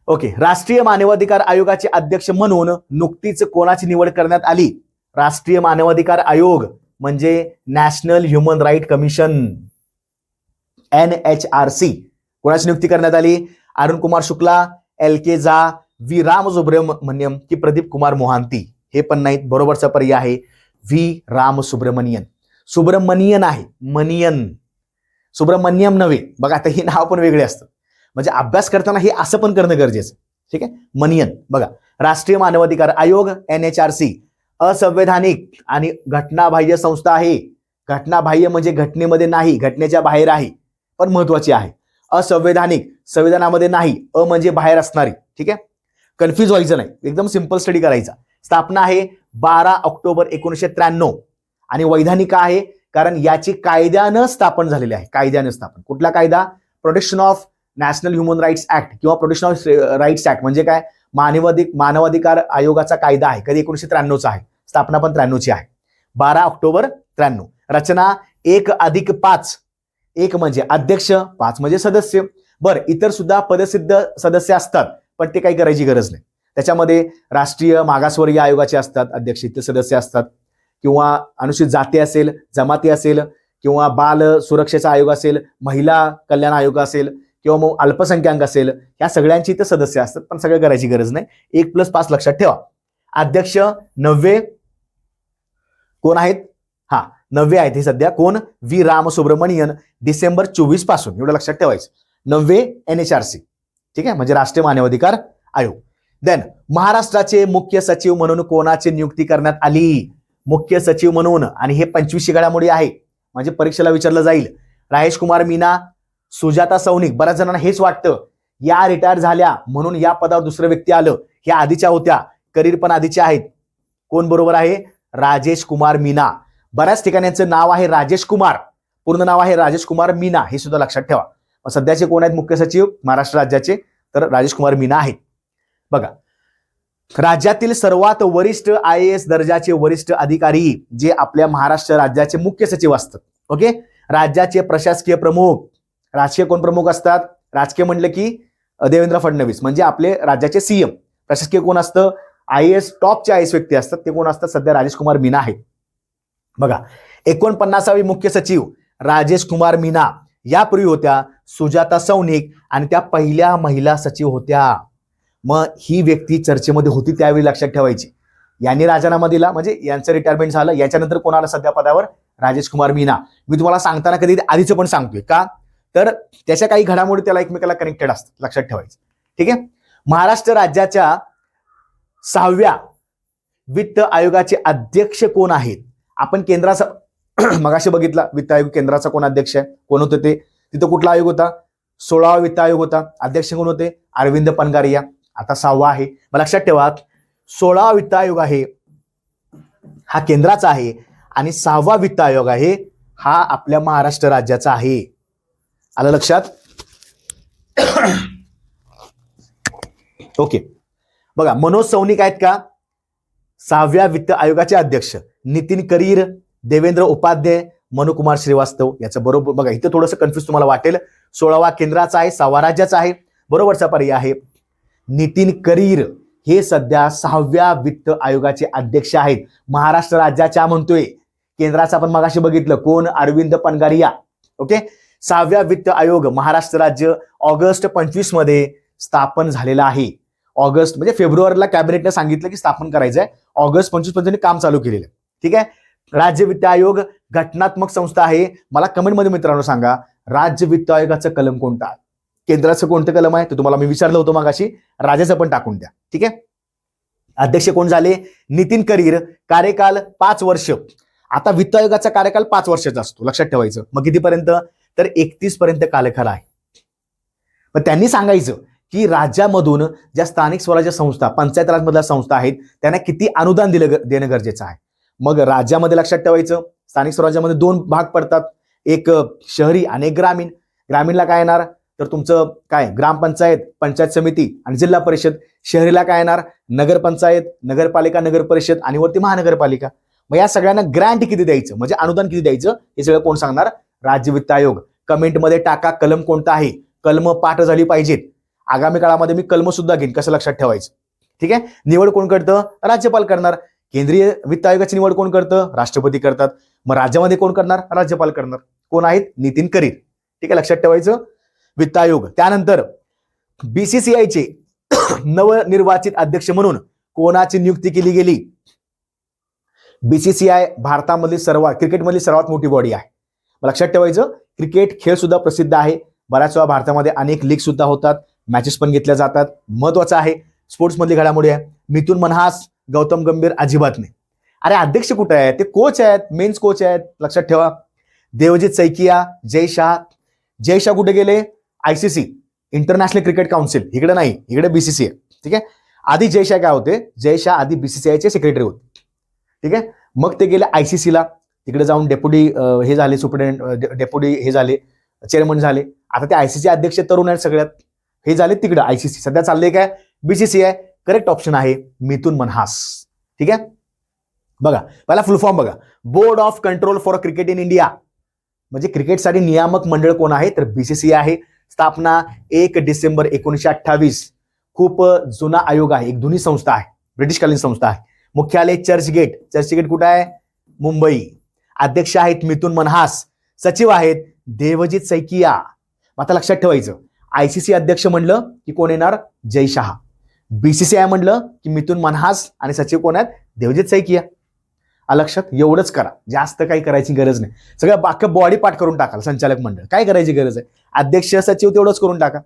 ओके, राष्ट्रीय मानवाधिकार आयोगाचे अध्यक्ष म्हणून नुकतीच कोणाची निवड करण्यात आली? राष्ट्रीय मानवाधिकार आयोग म्हणजे national human right commission, NHRC. कोणाची नियुक्ती करण्यात आली? अरुण कुमार शुक्ला, LK झा, V राम सुब्रमण्यम की प्रदीप कुमार मोहांती? हे पण नाहीत. बरोबरचा पर्याय आहे V राम सुब्रमण्यन. सुब्रमण्यन आहे, मनियन, सुब्रमण्यम नव्हे. बघा आता ही नाव पण वेगळे असतात, म्हणजे अभ्यास करताना हे असं पण करणं गरजेचं. ठीक आहे, मनियन. बघा, राष्ट्रीय मानवाधिकार आयोग NHRC असंवैधानिक आणि घटनाबाह्य संस्था आहे. घटनाबाह्य म्हणजे घटनेमध्ये नाही, घटनेच्या बाहेर आहे, पण महत्वाची आहे. असंवैधानिक, संविधानामध्ये नाही, म्हणजे बाहेर असणारी. ठीक आहे, कन्फ्यूज व्हायचं नाही, एकदम सिंपल स्टडी करायचा. स्थापना आहे 12 ऑक्टोबर 1993 आणि वैधानिक आहे कारण याची कायद्यानं स्थापन झालेली आहे. कायद्यानं स्थापन. कुठला कायदा? Protection of national human rights act किंवा प्रोटेक्शन ऑफ राईट्स ऍक्ट म्हणजे काय? मानवाधिकार आयोगाचा कायदा आहे. कधी 1993चा आहे, स्थापना पण 93ची आहे, 12 ऑक्टोबर 93. रचना 1+5. 1 म्हणजे अध्यक्ष, 5 म्हणजे सदस्य. बरं, इतर सुद्धा पदसिद्ध सदस्य असतात, पण ते काही करायची गरज नाही. त्याच्यामध्ये राष्ट्रीय मागासवर्गीय आयोगाचे असतात अध्यक्ष, इतर सदस्य असतात, किंवा अनुसूचित जाती असेल, जमाती असेल, किंवा बाल सुरक्षेचा आयोग असेल, महिला कल्याण आयोग असेल, किंवा मग अल्पसंख्याक असेल, या सगळ्यांची इथं सदस्य असतात, पण सगळं करायची गरज नाही. 1+5 लक्षात ठेवा. अध्यक्ष 90 कोण आहेत? 90 आहेत हे सध्या. कोण? V राम सुब्रमण्यन, डिसेंबर 24 पासून, एवढं लक्षात ठेवायचं. 90 NHRC. ठीक आहे, म्हणजे राष्ट्रीय मानवाधिकार आयोग. देन महाराष्ट्राचे मुख्य सचिव म्हणून कोणाची नियुक्ती करण्यात आली? मुख्य सचिव म्हणून, आणि हे 25वी घडामोडी आहे, म्हणजे परीक्षेला विचारलं जाईल. राजेश कुमार मीना, सुजाता सौनिक. बऱ्याच जणांना हेच वाटतं या रिटायर झाल्या म्हणून या पदावर दुसरं व्यक्ती आलं. ह्या आधीच्या होत्या, करिअर पण आधीच्या आहेत. कोण बरोबर आहे? राजेश कुमार मीना. बऱ्याच ठिकाणी यांचं नाव आहे राजेश कुमार, पूर्ण नाव आहे राजेश कुमार मीना, हे सुद्धा लक्षात ठेवा. सध्याचे कोण आहेत मुख्य सचिव महाराष्ट्र राज्याचे? तर राजेश कुमार मीना आहेत. बघा, राज्यातील सर्वात वरिष्ठ IAS दर्जाचे वरिष्ठ अधिकारी जे आपल्या महाराष्ट्र राज्याचे मुख्य सचिव असतात. ओके, राज्याचे प्रशासकीय प्रमुख. राजकीय कोण प्रमुख असतात? राजकीय म्हणलं की देवेंद्र फडणवीस, म्हणजे आपले राज्याचे CM. प्रशासकीय कोण असतं? IAS टॉपचे IAS व्यक्ती असतात, ते कोण असतात? सध्या राजेश कुमार मीना आहेत. बघा, 49वी मुख्य सचिव राजेश कुमार मीना. यापूर्वी होत्या सुजाता सौनिक आणि त्या पहिल्या महिला सचिव होत्या. मग ही व्यक्ती चर्चेमध्ये होती त्यावेळी लक्षात ठेवायची. यांनी राजीनामा दिला, म्हणजे यांचं रिटायरमेंट झालं. याच्यानंतर कोणाला सध्या पदावर? राजेश कुमार मीना. मी तुम्हाला सांगताना कधी आधीचं पण सांगतोय का, तर त्याच्या काही घडामोडी त्याला एकमेकाला कनेक्टेड असतात, लक्षात ठेवायचं. ठीक आहे. महाराष्ट्र राज्याच्या 6व्या वित्त आयोगाचे अध्यक्ष कोण आहेत? आपण केंद्राचा मगाशी बघितला, वित्त आयोग केंद्राचा कोण अध्यक्ष आहे? कोण होतं ते? तिथं कुठला आयोग होता? 16वा वित्त आयोग होता. अध्यक्ष कोण होते? अरविंद पनगारिया. आता 6वा आहे. मग लक्षात ठेवा, 16वा वित्त आयोग आहे हा केंद्राचा आहे, आणि 6वा वित्त आयोग आहे हा आपल्या महाराष्ट्र राज्याचा आहे. आलं लक्षात? ओके, बघा, मनोज सौनिक आहेत का 6व्या वित्त आयोगाचे अध्यक्ष? नितीन करीर, देवेंद्र उपाध्याय, मनुकुमार श्रीवास्तव. याचं बरोबर बघा, इथं थोडंसं कन्फ्युज तुम्हाला वाटेल. 16वा केंद्राचा आहे, 6वा राज्याचा आहे. बरोबरचा पर्याय आहे नितीन करीर. हे सध्या 6व्या वित्त आयोगाचे अध्यक्ष आहेत. महाराष्ट्र राज्याच्या म्हणतोय, केंद्राचा आपण मगाशी बघितलं कोण? अरविंद पनगारिया. ओके, 6व्या वित्त आयोग महाराष्ट्र राज्य ऑगस्ट 25 मध्ये स्थापन झालेला आहे. ऑगस्ट म्हणजे फेब्रुवारीला कॅबिनेटने सांगितलं की स्थापन करायचंय, ऑगस्ट 25 पर्यंत काम चालू केलेलं आहे. ठीक आहे. राज्य वित्त आयोग घटनात्मक संस्था आहे. मला कमेंटमध्ये मित्रांनो सांगा, राज्य वित्त आयोगाचं कलम कोणतं आहे? केंद्राचं कोणतं कलम आहे ते तुम्हाला मी विचारलं होतं मगाशी, राज्याचं पण टाकून द्या. ठीक आहे. अध्यक्ष कोण झाले? नितीन करीर. कार्यकाल 5 वर्ष. आता वित्त आयोगाचा कार्यकाल 5 वर्षाचा असतो, लक्षात ठेवायचं. मग कितीपर्यंत? तर 31 पर्यंत कालखा आहे. पण त्यांनी सांगायचं की राज्यामधून ज्या स्थानिक स्वराज्य संस्था, पंचायत राज मधल्या संस्था आहेत त्यांना किती अनुदान देणं गरजेचं आहे. मग राज्यामध्ये लक्षात ठेवायचं, स्थानिक स्वराज्यामध्ये 2 भाग पडतात. एक शहरी आणि एक ग्रामीण. ग्रामीणला काय येणार तर तुमचं काय ग्रामपंचायत, पंचायत समिती आणि जिल्हा परिषद. शहरीला काय येणार नगरपंचायत, नगरपालिका, नगर परिषद आणि वरती महानगरपालिका. मग या सगळ्यांना ग्रँट किती द्यायचं म्हणजे अनुदान किती द्यायचं हे सगळं कोण सांगणार? राज्य वित्त आयोग. कमेंटमध्ये टाका कलम कोणता आहे. कलम पाठ झाली पाहिजेत. आगामी काळामध्ये मी कलम सुद्धा घेईन कसं लक्षात ठेवायचं. ठीक आहे. निवड कोण करतं? राज्यपाल करणार. केंद्रीय वित्त आयोगाची निवड कोण करतं? राष्ट्रपती करतात. मग राज्यामध्ये कोण करणार? राज्यपाल करणार. कोण आहेत? नितीन करीर. ठीक आहे, लक्षात ठेवायचं. वित्त आयोग. त्यानंतर बीसीसीआयचे नवनिर्वाचित अध्यक्ष म्हणून कोणाची नियुक्ती केली गेली? बीसीसीआय भारतामधली क्रिकेटमधली सर्वात मोठी बॉडी आहे. लक्षात ठेवायचं. क्रिकेट खेळ सुद्धा प्रसिद्ध आहे. बऱ्याच वेळा भारतामध्ये अनेक लीग सुद्धा होतात, मॅचेस पण घेतल्या जातात. महत्वाचं आहे. स्पोर्ट्स मधली घडामोडी आहे. मिथुन मनहास, गौतम गंभीर अजिबात नाही. अरे अध्यक्ष कुठे आहेत? ते कोच आहेत, मेन्स कोच आहेत. लक्षात ठेवा. देवजीत सैकिया, जय शाह कुठे गेले? ICC international cricket council. इकडे नाही, इकडे बीसीसीआय. ठीक आहे. आधी जय शाह काय होते? जय शाह आधी बीसीसीआयचे सेक्रेटरी होते. ठीक आहे. मग ते गेले आयसीसीला. तिकडे जाऊन डेप्युटी हे झाले, सुप्रिटेंडेंट डेप्युटी हे झाले, चेअरमन झाले. आता ते आयसीसी अध्यक्ष तरुण आहेत सगळ्यात. हे झाले तिकडे आयसीसी. सध्या चालले काय? बीसीसीआय. करेक्ट ऑप्शन आहे मिथुन मनहास. ठीक आहे. बघा पहिला फुल फॉर्म बघा. Board of control for cricket in India म्हणजे क्रिकेटसाठी नियामक मंडळ कोण आहे? तर बीसीसीआय आहे. स्थापना 1 डिसेंबर 1928. खूप जुना आयोग आहे. एक जुनी संस्था आहे, ब्रिटिशकालीन संस्था आहे. मुख्यालय चर्चगेट कुठे आहे? मुंबई. अध्यक्ष आहेत मिथुन मनहास. सचिव आहेत देवजीत सैकिया. आता लक्षात ठेवायचं. आयसीसी अध्यक्ष म्हणलं की कोण येणार? जय शाह. बीसीसीआय म्हणलं की मिथुन मनहास आणि सचिव कोण आहेत? देवजीत सैकिया. लक्षात एवढंच करा, जास्त काही करायची गरज नाही. सगळं बाकी बॉडी पार्ट करून टाकाल. संचालक मंडळ काय करायची गरज आहे? अध्यक्ष सचिव तेवढंच करून टाका.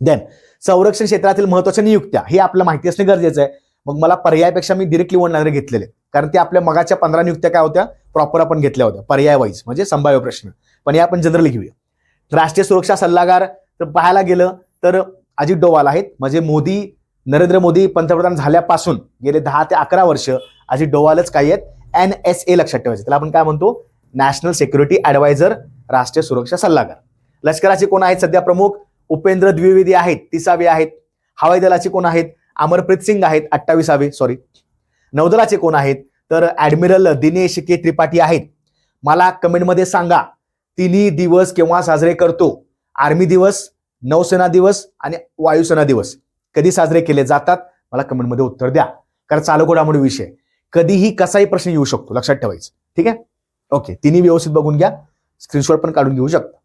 देन संरक्षण क्षेत्रातील महत्वाच्या नियुक्त्या हे आपल्याला माहिती असणे गरजेचं आहे. मग मला पर्यायापेक्षा मी डिरेक्टली वन घेतलेले, कारण ते आपल्या मगाच्या 15 नियुक्त्या काय होत्या प्रॉपर आपण घेतल्या होत्या पर्याय वाईज म्हणजे संभाव्य प्रश्न. पण हे आपण जनरली घेऊया. राष्ट्रीय सुरक्षा सल्लागार तर पाहायला गेलं तर अजित डोवाल आहेत. म्हणजे नरेंद्र मोदी पंतप्रधान झाल्यापासून गेले 10 ते 11 वर्ष अजित डोवालच काय आहेत? NSA लक्षात ठेवायचं. त्याला आपण काय म्हणतो? नॅशनल सिक्युरिटी ऍडवायझर, राष्ट्रीय सुरक्षा सल्लागार. लष्कराचे कोण आहेत सध्या प्रमुख? उपेंद्र द्विवेदी आहेत, 30वे आहेत. हवाई दलाचे कोण आहेत? अमरप्रीत सिंग आहेत, 28वे. नौदलाचे कोण आहेत? तर ऍडमिरल दिनेश के त्रिपाठी आहेत. मला कमेंटमध्ये सांगा तिन्ही दिवस केव्हा साजरे करतो? आर्मी दिवस, नौसेना दिवस आणि वायुसेना दिवस कधी साजरे केले जातात? मला कमेंटमध्ये उत्तर द्या. कारण चालू घडामोडी विषय कधीही कसाही प्रश्न येऊ शकतो, लक्षात ठेवायचं. ठीक आहे. ओके, तिन्ही व्यवस्थित बघून घ्या. स्क्रीनशॉट पण काढून घेऊ शकता.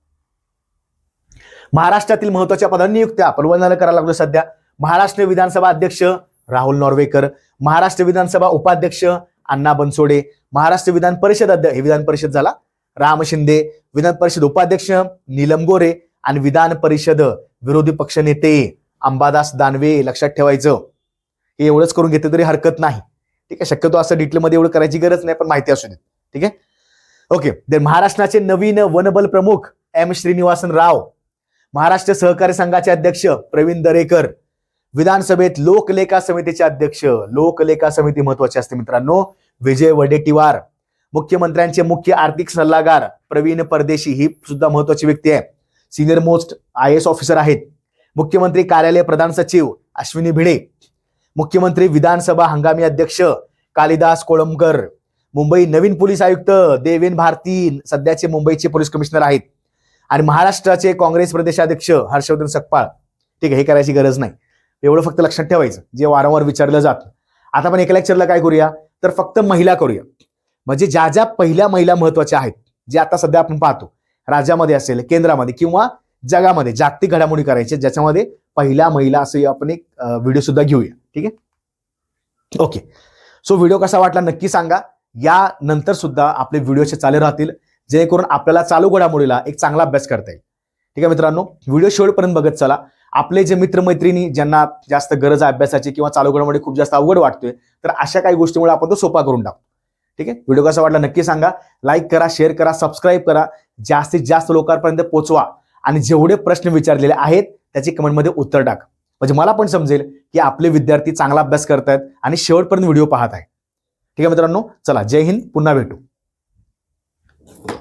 महाराष्ट्रातील महत्वाच्या पदांनी नियुक्त्या आपण वर्णन करायला लागलो सध्या. महाराष्ट्र विधानसभा अध्यक्ष राहुल नॉर्वेकर, महाराष्ट्र विधानसभा उपाध्यक्ष अण्णा बनसोडे, महाराष्ट्र विधान परिषद अध्यक्ष हे विधान परिषद झाला राम शिंदे, विधान परिषद उपाध्यक्ष नीलम गोरे आणि विधान परिषद विरोधी पक्ष नेते अंबादास दानवे. लक्षात ठेवायचं. हे एवढंच करून घेतलं तरी हरकत नाही. ठीक आहे. शक्यतो असं डिटेलमध्ये एवढं करायची गरज नाही, पण माहिती असू दे. ठीक आहे. ओके. तर महाराष्ट्राचे नवीन वनबल प्रमुख M श्रीनिवासन राव, महाराष्ट्र सहकारी संघाचे अध्यक्ष प्रवीण दरेकर, विधानसभेत लोकलेखा समितीचे अध्यक्ष, लोकलेखा समिती महत्वाची असते मित्रांनो, विजय वडेट्टीवार, मुख्यमंत्र्यांचे मुख्य आर्थिक सल्लागार प्रवीण परदेशी, ही सुद्धा महत्वाची व्यक्ती आहे. सिनियर मोस्ट IAS ऑफिसर आहेत. मुख्यमंत्री कार्यालय प्रधान सचिव अश्विनी भिडे, मुख्यमंत्री विधानसभा हंगामी अध्यक्ष कालिदास कोळंबकर, मुंबई नवीन पोलीस आयुक्त देवेन भारती, सध्याचे मुंबईचे पोलीस कमिशनर आहेत. आणि महाराष्ट्राचे काँग्रेस प्रदेशाध्यक्ष हर्षवर्धन सकपाळ. ठीक आहे. हे करायची गरज नाही, एवढं फक्त लक्षात ठेवायचं जे वारंवार विचारलं जातं. आता आपण एका लेक्चरला काय करूया तर फक्त महिला करूया. म्हणजे ज्या ज्या पहिल्या महिला महत्वाच्या आहेत, जे आता सध्या आपण पाहतो राज्यामध्ये असेल, केंद्रामध्ये किंवा जगामध्ये जागतिक घडामोडी करायचे, ज्याच्यामध्ये पहिल्या महिला असे आपण एक व्हिडिओ सुद्धा घेऊया. ठीक आहे. ओके. सो व्हिडिओ कसा वाटला नक्की सांगा. यानंतर सुद्धा आपले व्हिडिओचे चालू राहतील, जेणेकरून आपल्याला चालू घडामोडीला एक चांगला अभ्यास करता येईल. ठीक आहे मित्रांनो, व्हिडिओ शेवटपर्यंत बघत चला. आपले जे मित्रमैत्रिणी ज्यांना जास्त गरज आहे अभ्यासाची किंवा चालू घडामोडी खूप जास्त अवघड वाटतोय, तर अशा काही गोष्टीमुळे आपण तो सोपा करून टाकतो. ठीक आहे. व्हिडिओ कसा वाटला नक्की सांगा. लाईक करा, शेअर करा, सबस्क्राईब करा, जास्तीत जास्त लोकांपर्यंत पोहोचवा आणि जेवढे प्रश्न विचारलेले आहेत त्याची कमेंटमध्ये उत्तर टाका. म्हणजे मला पण समजेल की आपले विद्यार्थी चांगला अभ्यास करतायत आणि शेवटपर्यंत व्हिडिओ पाहत आहे. ठीक आहे मित्रांनो, चला जय हिंद, पुन्हा भेटू.